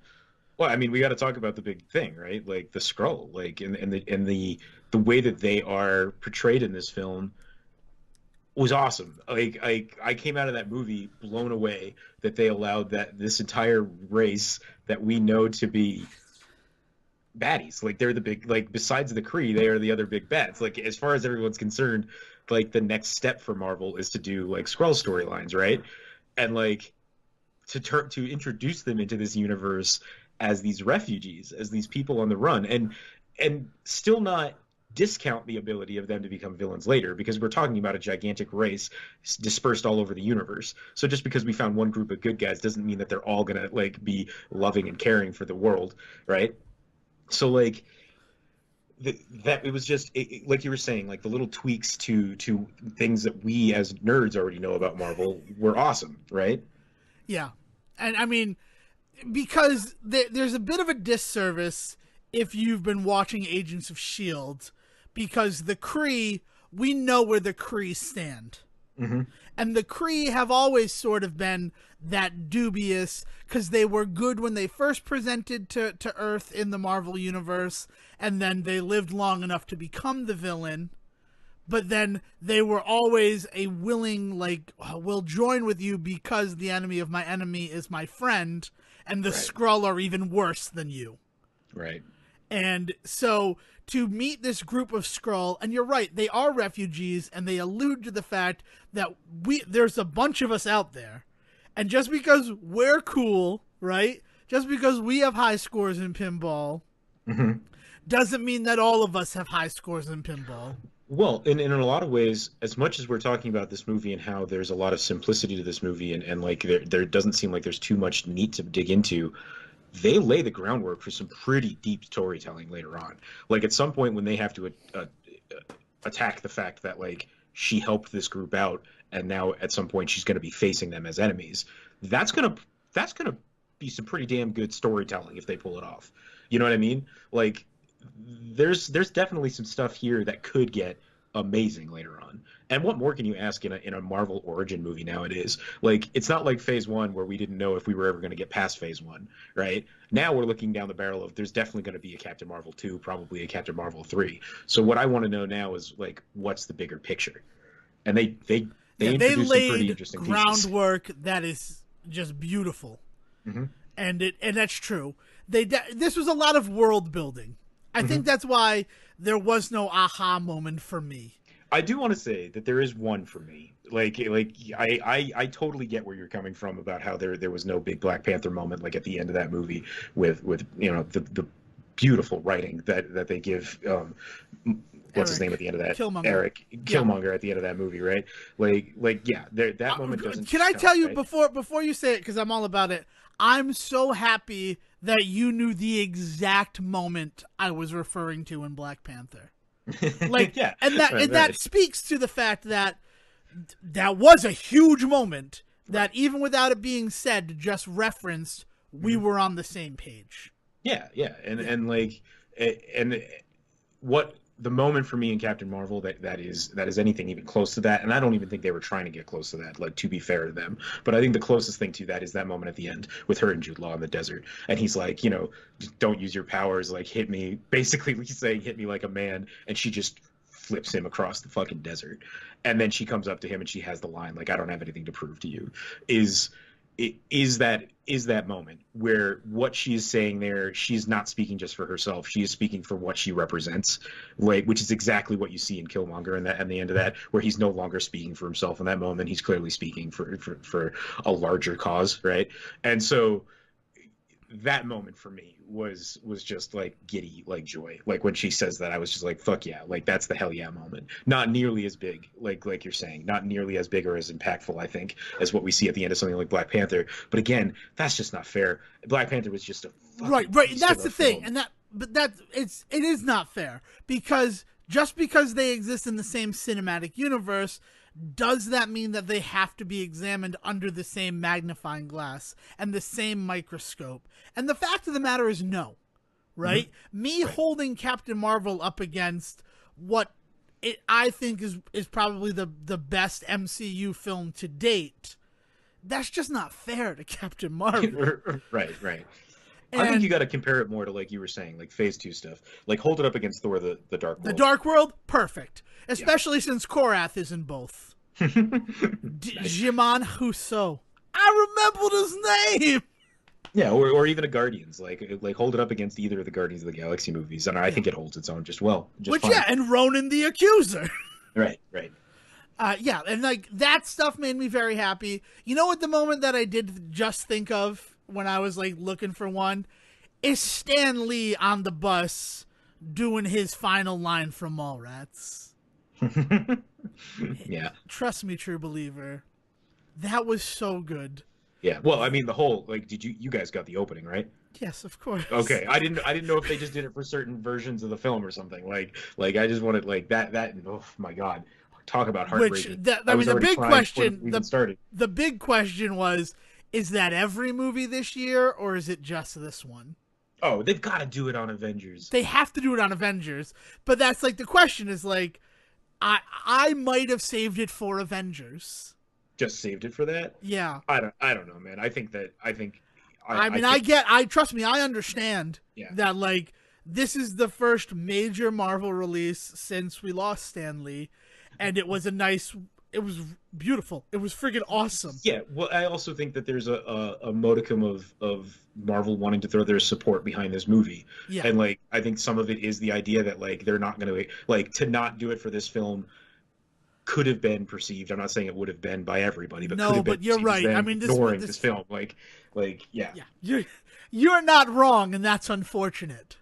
Well, I mean, we got to talk about the big thing, right? Like the Skrull, like and the way that they are portrayed in this film was awesome. Like I came out of that movie blown away that they allowed that this entire race that we know to be baddies. Like they're the big, like besides the Kree, they are the other big bats. Like as far as everyone's concerned, like the next step for Marvel is to do like Skrull storylines, right? And like to introduce them into this universe as these refugees, as these people on the run, and still not discount the ability of them to become villains later, because we're talking about a gigantic race dispersed all over the universe. So just because we found one group of good guys doesn't mean that they're all gonna like be loving and caring for the world, right? So like that it was just like you were saying, like the little tweaks to things that we as nerds already know about Marvel were awesome, right? Yeah. And I mean, because there's a bit of a disservice if you've been watching Agents of S.H.I.E.L.D., because the Kree, we know where the Kree stand. And the Kree have always sort of been that dubious, because they were good when they first presented to Earth in the Marvel Universe, and then they lived long enough to become the villain. But then they were always a willing, like, oh, we'll join with you because the enemy of my enemy is my friend, and the Skrull are even worse than you. Right. And so to meet this group of Skrull, and you're right, they are refugees, and they allude to the fact that there's a bunch of us out there. And just because we're cool, right? Just because we have high scores in pinball, doesn't mean that all of us have high scores in pinball. Well, in a lot of ways, as much as we're talking about this movie and how there's a lot of simplicity to this movie, and like there doesn't seem like there's too much need to dig into, they lay the groundwork for some pretty deep storytelling later on. Like at some point when they have to attack the fact that like she helped this group out, and now at some point she's going to be facing them as enemies. That's gonna be some pretty damn good storytelling if they pull it off. You know what I mean? Like there's definitely some stuff here that could get amazing later on. And what more can you ask in a Marvel origin movie nowadays? Like it's not like Phase 1 where we didn't know if we were ever going to get past Phase 1, right? Now we're looking down the barrel of there's definitely going to be a Captain Marvel 2, probably a Captain Marvel 3. So what I want to know now is like what's the bigger picture? And they introduced some pretty laid interesting groundwork pieces. that is just beautiful. Hmm. And that's true. This was a lot of world building. I Hmm. think that's why there was no aha moment for me. I do want to say that there is one for me. I totally get where you're coming from about how there was no big Black Panther moment like at the end of that movie with the beautiful writing that they give what's his Eric name at the end of that, Killmonger. Eric Yeah. Killmonger at the end of that movie, right? Yeah, that moment doesn't Can just I come, tell you right? before you say it, because I'm all about it? I'm so happy that you knew the exact moment I was referring to in Black Panther. Like, Yeah, and right, that right, speaks to the fact that that was a huge moment that right. even without it being said, just referenced, we Mhm. were on the same page. Yeah, yeah, Yeah. and what the moment for me in Captain Marvel that is anything even close to that, and I don't even think they were trying to get close to that, like to be fair to them. But I think the closest thing to that is that moment at the end with her and Jude Law in the desert, and he's like, don't use your powers, like hit me. Basically, he's saying hit me like a man, and she just flips him across the fucking desert, and then she comes up to him and she has the line like, I don't have anything to prove to you. Is is that moment where what she is saying there, she's not speaking just for herself, she is speaking for what she represents, like, which is exactly what you see in Killmonger and that and the end of that, where he's no longer speaking for himself in that moment, he's clearly speaking for a larger cause, right? And so that moment for me was just like giddy, like joy, like when she says that I was just like fuck yeah, like that's the hell yeah moment. Not nearly as big, like you're saying, not nearly as big or as impactful, I think, as what we see at the end of something like Black Panther, but again, that's just not fair. Black Panther was just a Right, fucking right. And beast of that's a the thing. film. And it is not fair because just because they exist in the same cinematic universe, does that mean that they have to be examined under the same magnifying glass and the same microscope? And the fact of the matter is no. Right? Me Right. holding Captain Marvel up against what I think is probably the best MCU film to date. That's just not fair to Captain Marvel. Right, right. I think you And got to compare it more to, like you were saying, like phase two stuff, like hold it up against Thor: the Dark The World. Dark World, perfect. Yeah. Especially since Korath is in both. Nice. Jiman Huso. I remembered his name. Yeah, or even a Guardians, like hold it up against either of the Guardians of the Galaxy movies, and I Yeah. think it holds its own just well, just Which, yeah, fine. and Ronan the Accuser. Right, right. Yeah, and like that stuff made me very happy. You know what the moment that I did just think of when I was like looking for one is Stan Lee on the bus doing his final line from Mallrats. Yeah, Trust me, true believer. That was so good. yeah. Well, I mean, the whole like, did you guys got the opening right? Yes, of course. Okay, I didn't know if they just did it for certain versions of the film or something. Like I just wanted like that. Oh my God, talk about Which heartbreaking. I I was mean, the already big crying before question we even started. the big question was, is that every movie this year or is it just this one? Oh, they've got to do it on Avengers. They have to do it on Avengers, but that's like the question is like, I might have saved it for Avengers. Just saved it for that. Yeah. I don't know, man. I I mean, think I trust me, I understand yeah. that like this is the first major Marvel release since we lost Stan Lee, and it was it was beautiful. It was friggin' awesome. Yeah, well, I also think that there's a modicum of Marvel wanting to throw their support behind this movie, Yeah. and like I think some of it is the idea that like they're not going to like to not do it for this film could have been perceived. I'm not saying it would have been by everybody, but could No, have been but you're perceived as right. I them mean, ignoring this this film. Yeah, yeah, you're not wrong, and that's unfortunate.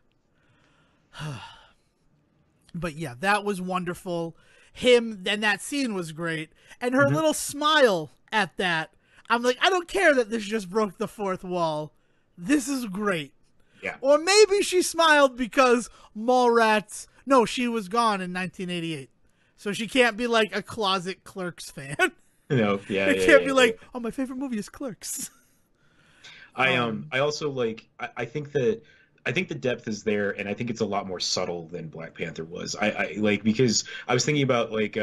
But yeah, that was wonderful. Him and that scene was great, and her hmm little smile at that. I'm like, I don't care that this just broke the fourth wall. This is great. yeah, Or maybe she smiled because Mallrats. No, she was gone in 1988, so she can't be like a closet Clerks fan. yeah, It yeah, can't yeah, be yeah. like, oh, my favorite movie is Clerks. I also like I think that I think the depth is there, and I think it's a lot more subtle than Black Panther was. I like because I was thinking about like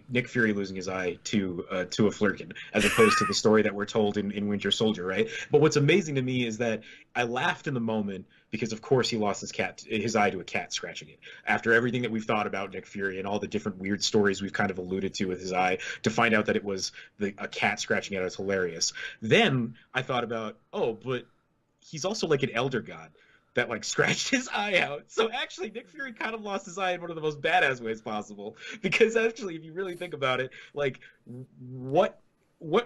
Nick Fury losing his eye to a flurkin, as opposed to the story that we're told in Winter Soldier, right? But what's amazing to me is that I laughed in the moment because of course he lost his eye to a cat scratching it. After everything that we've thought about Nick Fury and all the different weird stories we've kind of alluded to with his eye, to find out that it was a cat scratching it is hilarious. Then I thought about, oh, but he's also like an elder god that like scratched his eye out. So actually Nick Fury kind of lost his eye in one of the most badass ways possible. Because actually, if you really think about it, like what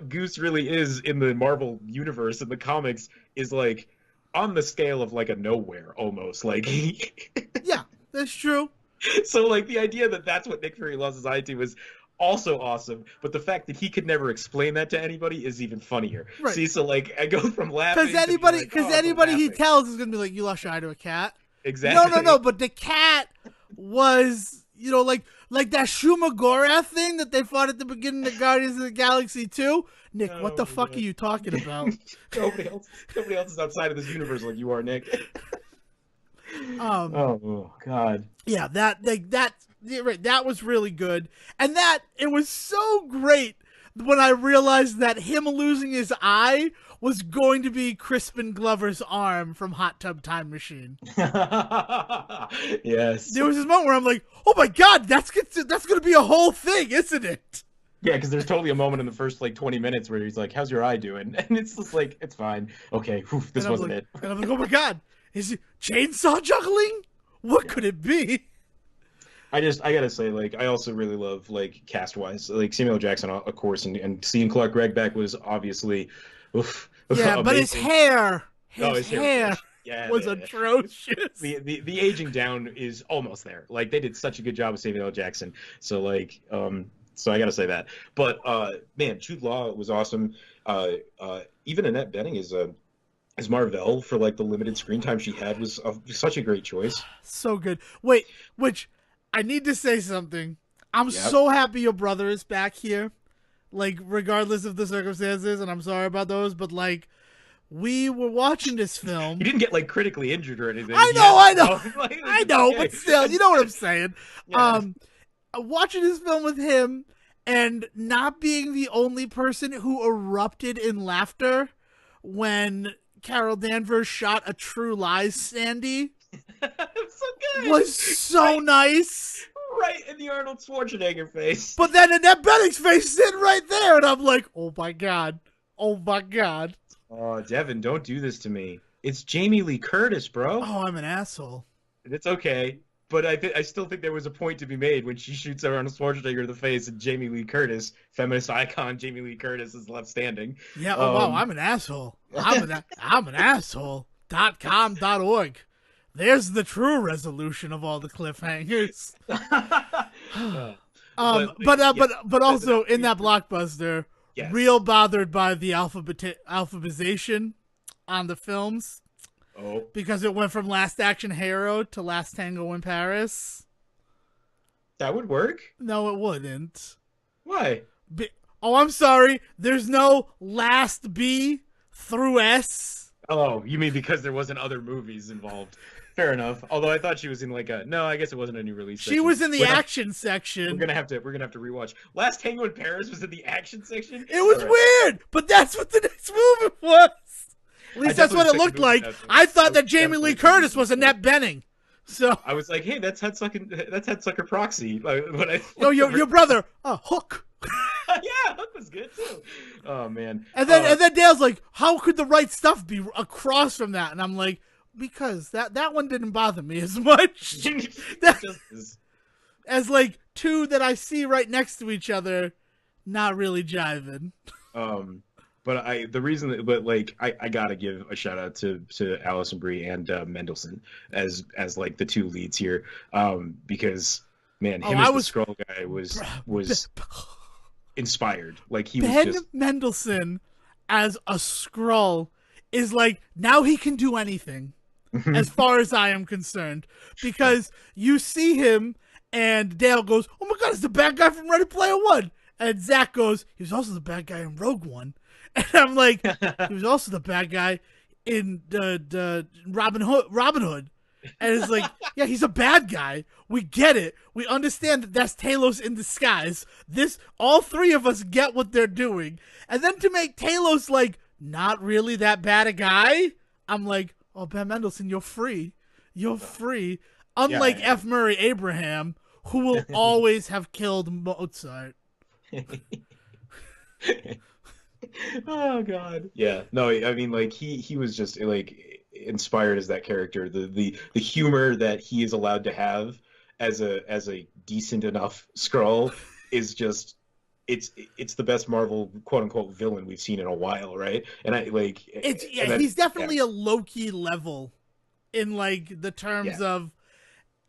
Goose really is in the Marvel universe in the comics is like on the scale of like a nowhere almost. Like Yeah, that's true. so like the idea that that's what Nick Fury lost his eye to is also awesome, but the fact that he could never explain that to anybody is even funnier. Right. See, so like I go from laughing because anybody he tells is gonna be like, "You lost your eye to a cat." Exactly. No. But the cat was, like that Shumagorath thing that they fought at the beginning of Guardians of the Galaxy 2. Nick, what the fuck are you talking about? nobody else is outside of this universe like you are, Nick. Oh God. Yeah, that was really good, and that it was so great when I realized that him losing his eye was going to be Crispin Glover's arm from Hot Tub Time Machine. Yes. There was this moment where I'm like, oh my God, that's going to be a whole thing, isn't it? Yeah, because there's totally a moment in the first like 20 minutes where he's like, "How's your eye doing?" And it's just like, "It's fine. Okay, this wasn't it." And I'm like, "Oh my God, is it chainsaw juggling? What could it be?" I gotta say, like, I also really love, like, cast wise, like Samuel L. Jackson, of course, and seeing Clark Gregg back was obviously, yeah, but his hair yeah, was atrocious. The aging down is almost there. Like, they did such a good job with Samuel L. Jackson. So like, so I gotta say that. But man, Jude Law was awesome. Even Annette Bening as Marvel, for like the limited screen time she had, was such a great choice. So good. Wait, which I need to say something. I'm so happy your brother is back here, like regardless of the circumstances, and I'm sorry about those, but like we were watching this film. You didn't get like critically injured or anything. I know, but still, you know what I'm saying. Yeah. Watching this film with him and not being the only person who erupted in laughter when Carol Danvers shot a True Lies Sandy so good. Was so nice. Right in the Arnold Schwarzenegger face. But then Annette Bening's face sitting right there, and I'm like, oh my God. Oh my God. Oh, Devon, don't do this to me. It's Jamie Lee Curtis, bro. Oh, I'm an asshole. It's okay. But I still think there was a point to be made when she shoots Arnold Schwarzenegger in the face, and Jamie Lee Curtis, feminist icon Jamie Lee Curtis, is left standing. Yeah, wow, I'm an asshole. I'm an asshole. .com.org. There's the true resolution of all the cliffhangers. But also in that blockbuster, yes. Real bothered by the alphabetization on the films. Oh. Because it went from Last Action Hero to Last Tango in Paris. That would work? No, it wouldn't. Why? I'm sorry. There's no Last B through S. Oh, you mean because there wasn't other movies involved? Fair enough. Although I thought she was in like no, I guess it wasn't a new release section. She was in the action section. We're gonna have to rewatch. Last Tango in Paris was in the action section. It was weird, but that's what the next movie was. At least that's what it looked like. I thought that Jamie Lee Curtis was Annette Bening. So I was like, hey, that's Headsucker Proxy. Your brother, Hook. Yeah, Hook was good too. Oh man. And then Dale's like, how could the right stuff be across from that? And I'm like, because that one didn't bother me as much. As like two that I see right next to each other, not really jiving. But I gotta give a shout out to Alison Brie and Mendelsohn as like the two leads here, because man, him as the Skrull guy was inspired. Like he was just Mendelsohn as a Skrull is like, now he can do anything, as far as I am concerned, because you see him and Dale goes, "Oh my God, it's the bad guy from Ready Player One," and Zach goes, "He was also the bad guy in Rogue One." And I'm like, he was also the bad guy in the Robin Hood, and it's like, yeah, he's a bad guy. We get it. We understand that that's Talos in disguise. All three of us get what they're doing, and then to make Talos like not really that bad a guy, I'm like, oh, Ben Mendelsohn, you're free. You're free. Unlike Yeah. F. Murray Abraham, who will always have killed Mozart. Oh God. Yeah. No, I mean like he was just like inspired as that character. The humor that he is allowed to have as a decent enough Skrull is just it's the best Marvel quote unquote villain we've seen in a while, right? And I like and that He's yeah, definitely a Loki level in like the yeah. terms of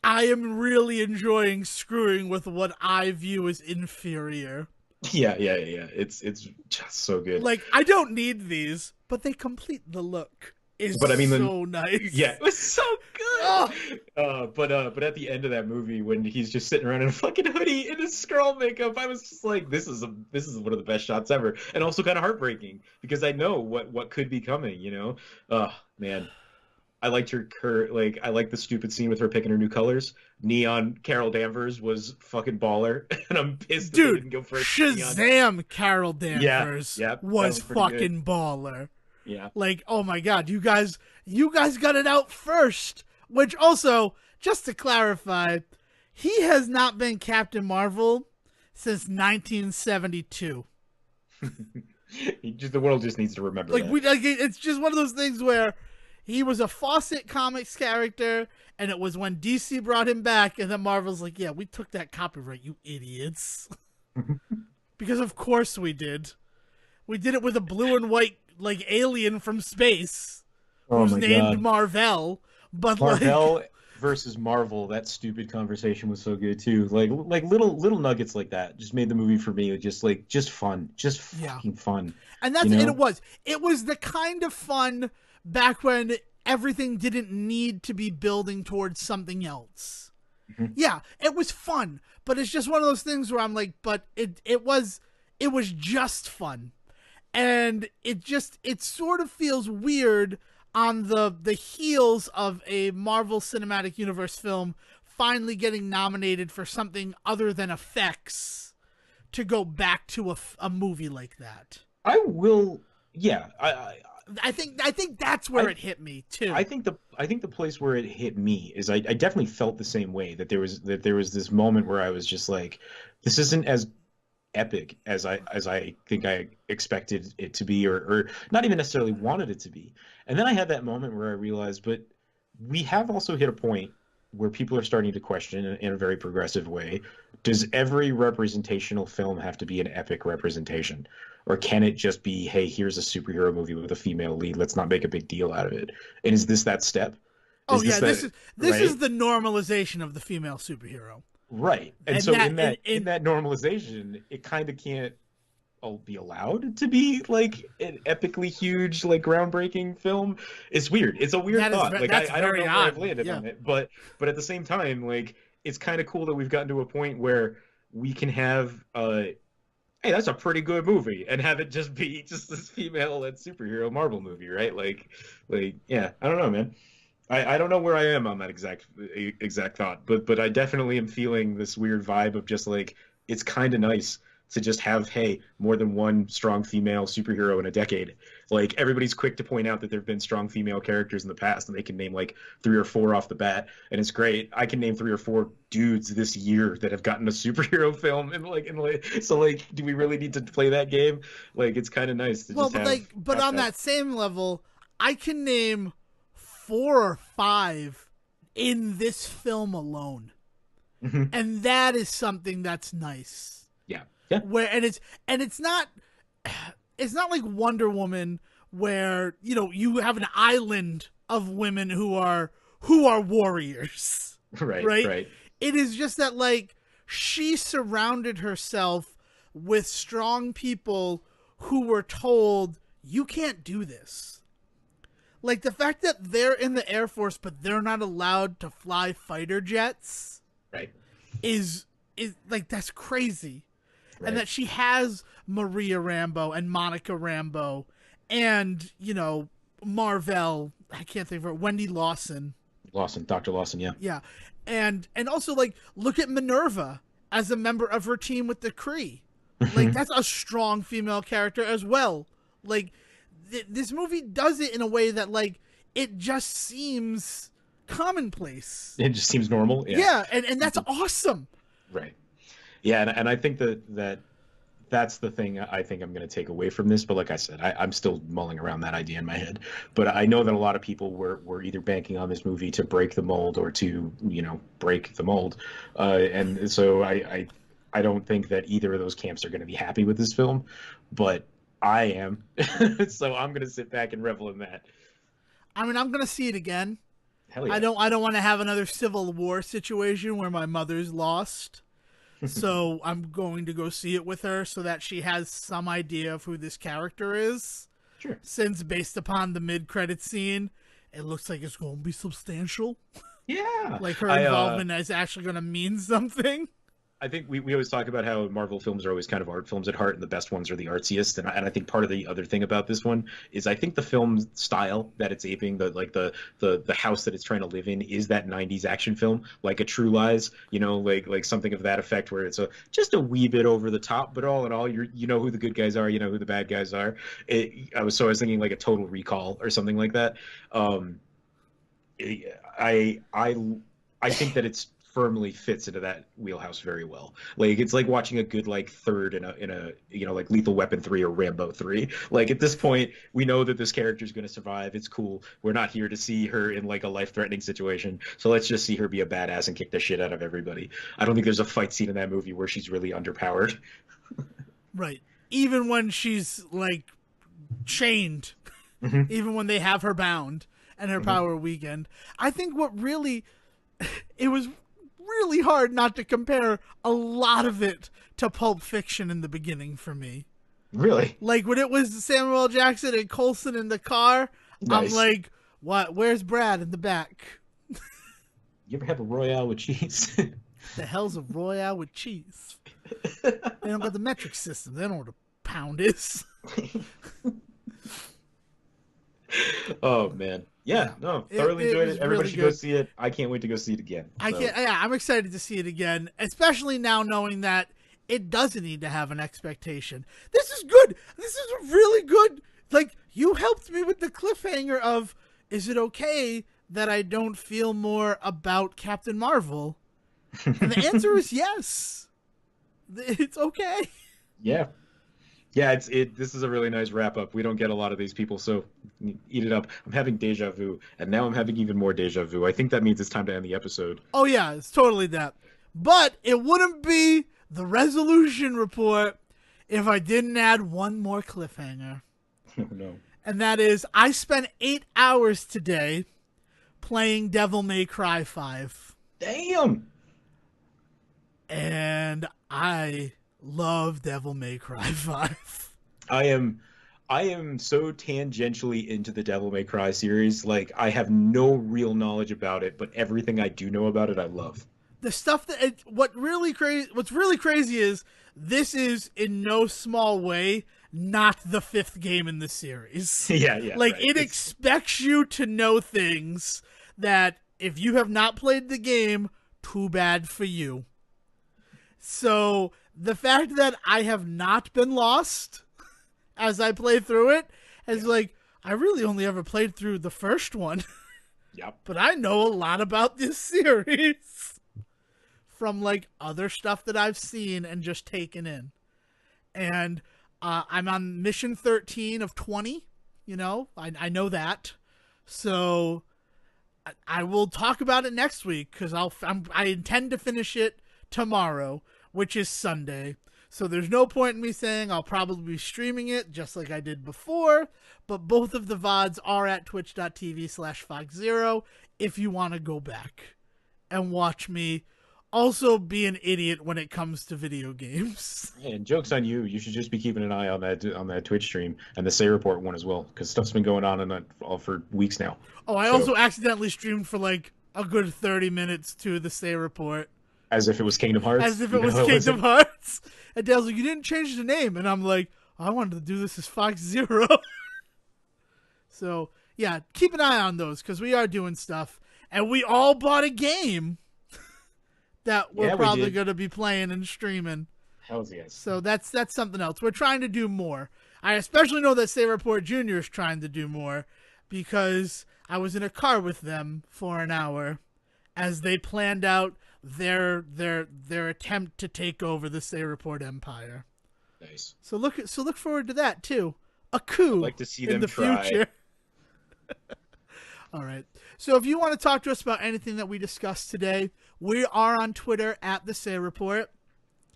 I am really enjoying screwing with what I view as inferior. Yeah. It's just so good. Like, I don't need these, but they complete the look. Is But I mean, so nice. yeah, it was so Oh, good. But at the end of that movie, when he's just sitting around in a fucking hoodie in his Skrull makeup, I was just like, this is one of the best shots ever, and also kind of heartbreaking because I know what could be coming. You know, oh man, I liked like I liked the stupid scene with her picking her new colors. Neon Carol Danvers was fucking baller, and I'm pissed that they dude, didn't go for neon. Shazam Carol Yeah, Danvers yeah, that was was pretty good. fucking baller. Yeah. Like, oh my god, you guys got it out first. Which also, just to clarify, he has not been Captain Marvel since 1972. The world just needs to remember Like that. it's just one of those things where he was a Fawcett Comics character, and it was when DC brought him back, and then Marvel's like, yeah, we took that copyright, you idiots. Because of course we did. We did it with a blue and white like alien from space Oh who's my named God. Marvel, but like Marvel versus Marvel, that stupid conversation was so good too. Like little nuggets like that just made the movie for me just fun. Just yeah. fucking fun. And You it know? was. It was the kind of fun back when everything didn't need to be building towards something else. Mhm. Yeah, it was fun, but it's just one of those things where I'm like, but it was just fun. And it sort of feels weird on the heels of a Marvel Cinematic Universe film finally getting nominated for something other than effects to go back to a movie like that. I will yeah, I think that's where I it hit me too. I think the place where it hit me is I definitely felt the same way that there was this moment where I was just like, this isn't as epic as I think I expected it to be or not even necessarily wanted it to be. And then I had that moment where I realized, but we have also hit a point where people are starting to question in a very progressive way, does every representational film have to be an epic representation? Or can it just be, hey, here's a superhero movie with a female lead, let's not make a big deal out of it? And is this that step? Oh Is yeah, this that this right? is the normalization of the female superhero. Right. And And so that in that normalization, it kind of can't be allowed to be like an epically huge, like groundbreaking film. It's weird. It's a weird thought. Like that's I don't very know where I've odd. landed Yeah. on it, but at the same time, like it's kind of cool that we've gotten to a point where we can have hey, that's a pretty good movie, and have it just be just this female led superhero Marvel movie, right? Yeah, I don't know, man. I don't know where I am on that exact thought, but I definitely am feeling this weird vibe of just like it's kind of nice to just have, hey, more than one strong female superhero in a decade. Like everybody's quick to point out that there have been strong female characters in the past, and they can name like three or four off the bat, and it's great. I can name three or four dudes this year that have gotten a superhero film, and so like, do we really need to play that game? Like, it's kind of nice to Well, just but like, but have on that. that same level, I can name 4 or 5 in this film alone, Mhm. and that is something that's nice. Yeah, yeah, Where and it's not like Wonder Woman where you have an island of women who are warriors, right, right? right. It is just that like she surrounded herself with strong people who were told you can't do this. Like the fact that they're in the Air Force but they're not allowed to fly fighter jets Right. is like that's crazy. And Right. that she has Maria Rambeau and Monica Rambeau and Marvell. I can't think of her. Wendy Lawson. Lawson, Dr. Lawson, yeah. Yeah, and also like look at Minerva as a member of her team with the Kree. Like that's a strong female character as well. Like this movie does it in a way that like it just seems commonplace. It just seems normal. Yeah, and that's awesome. Right. Yeah, and I think that's the thing I think I'm going to take away from this. But like I said, I'm still mulling around that idea in my head. But I know that a lot of people were either banking on this movie to break the mold or to, break the mold. And so I don't think that either of those camps are going to be happy with this film. But I am. So I'm going to sit back and revel in that. I mean, I'm going to see it again. Hell yeah. I don't want to have another Civil War situation where my mother's lost. So I'm going to go see it with her so that she has some idea of who this character is. Sure. Since based upon the mid-credit scene, it looks like it's going to be substantial. Yeah. Like her involvement is actually going to mean something. I think we always talk about how Marvel films are always kind of art films at heart, and the best ones are the artsiest. And I think part of the other thing about this one is I think the film style that it's aping, the house that it's trying to live in, is that '90s action film, like a True Lies, like something of that effect, where it's just a wee bit over the top, but all in all, you know who the good guys are, you know who the bad guys are. I was thinking like a Total Recall or something like that. I think that it's firmly fits into that wheelhouse very well. Like it's like watching a good like third in a like Lethal Weapon 3 or Rambo 3. Like at this point, we know that this character is going to survive. It's cool. We're not here to see her in like a life-threatening situation. So let's just see her be a badass and kick the shit out of everybody. I don't think there's a fight scene in that movie where she's really underpowered. Right. Even when she's like chained, even when they have her bound and her power weakened. I think what really it was really hard not to compare a lot of it to Pulp Fiction in the beginning for me. Really? Like when it was Samuel L. Jackson and Coulson in the car, nice. I'm like, what? Where's Brad in the back? You ever have a Royale with cheese? The hell's a Royale with cheese? They don't got the metric system. They don't know what a pound is. Oh man. Yeah, no, thoroughly enjoyed it. Everybody should go see it. I can't wait to go see it again. I'm excited to see it again, especially now knowing that it doesn't need to have an expectation. This is good. This is really good. Like, you helped me with the cliffhanger of, is it okay that I don't feel more about Captain Marvel? And the answer is yes. It's okay. Yeah. Yeah, this is a really nice wrap up. We don't get a lot of these people, so eat it up. I'm having deja vu, and now I'm having even more deja vu. I think that means it's time to end the episode. Oh yeah, it's totally that. But it wouldn't be the Resolutyn Report if I didn't add one more cliffhanger. Oh no. And that is, I spent 8 hours today playing Devil May Cry 5. Damn! And I love Devil May Cry 5. I am so tangentially into the Devil May Cry series. Like, I have no real knowledge about it, but everything I do know about it, I love. The stuff what's really crazy is this is in no small way not the 5th game in the series. Yeah. Like, right. It expects you to know things that if you have not played the game, too bad for you. So the fact that I have not been lost as I play through it is like, I really only ever played through the first one. Yep. But I know a lot about this series from like other stuff that I've seen and just taken in. And I'm on mission 13 of 20, I know that. So I will talk about it next week because I intend to finish it tomorrow, which is Sunday. So there's no point in me saying I'll probably be streaming it just like I did before, but both of the VODs are at twitch.tv/FoxZero if you want to go back and watch me also be an idiot when it comes to video games. And joke's on you. You should just be keeping an eye on that Twitch stream and the Say Report one as well, because stuff's been going on that all for weeks now. Oh, I also accidentally streamed for like a good 30 minutes to the Say Report. As if it was Kingdom Hearts? As if it was Kingdom Hearts. And Dale's like, you didn't change the name. And I'm like, I wanted to do this as Fox Zero. So, yeah, keep an eye on those because we are doing stuff. And we all bought a game that we're probably going to be playing and streaming. Hells yes. So that's something else. We're trying to do more. I especially know that Say Report Jr. is trying to do more because I was in a car with them for an hour as they planned out their attempt to take over the Say Report empire. Nice. So look forward to that too. A coup. I'd like to see them in the try. future. All right. So if you want to talk to us about anything that we discussed today, we are on Twitter at the Say Report.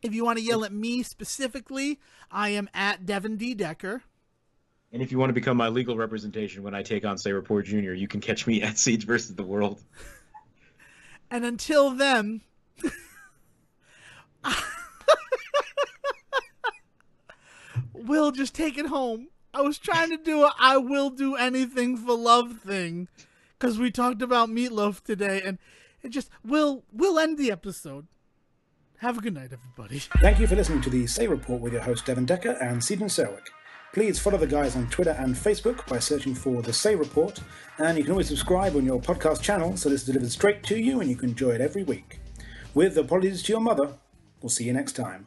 If you want to yell at me specifically, I am at Devon D. Decker. And if you want to become my legal representation when I take on Say Report Jr., you can catch me at Siege versus the World. And until then, Will, just take it home. I was trying to do a I will do anything for love thing because we talked about Meatloaf today, and it just we'll end the episode. Have a good night, everybody. Thank you for listening to the Say Report with your host Devon Decker and Stephen Selwick. Please follow the guys on Twitter and Facebook by searching for The Say Report, and you can always subscribe on your podcast channel so this is delivered straight to you and you can enjoy it every week. With apologies to your mother, we'll see you next time.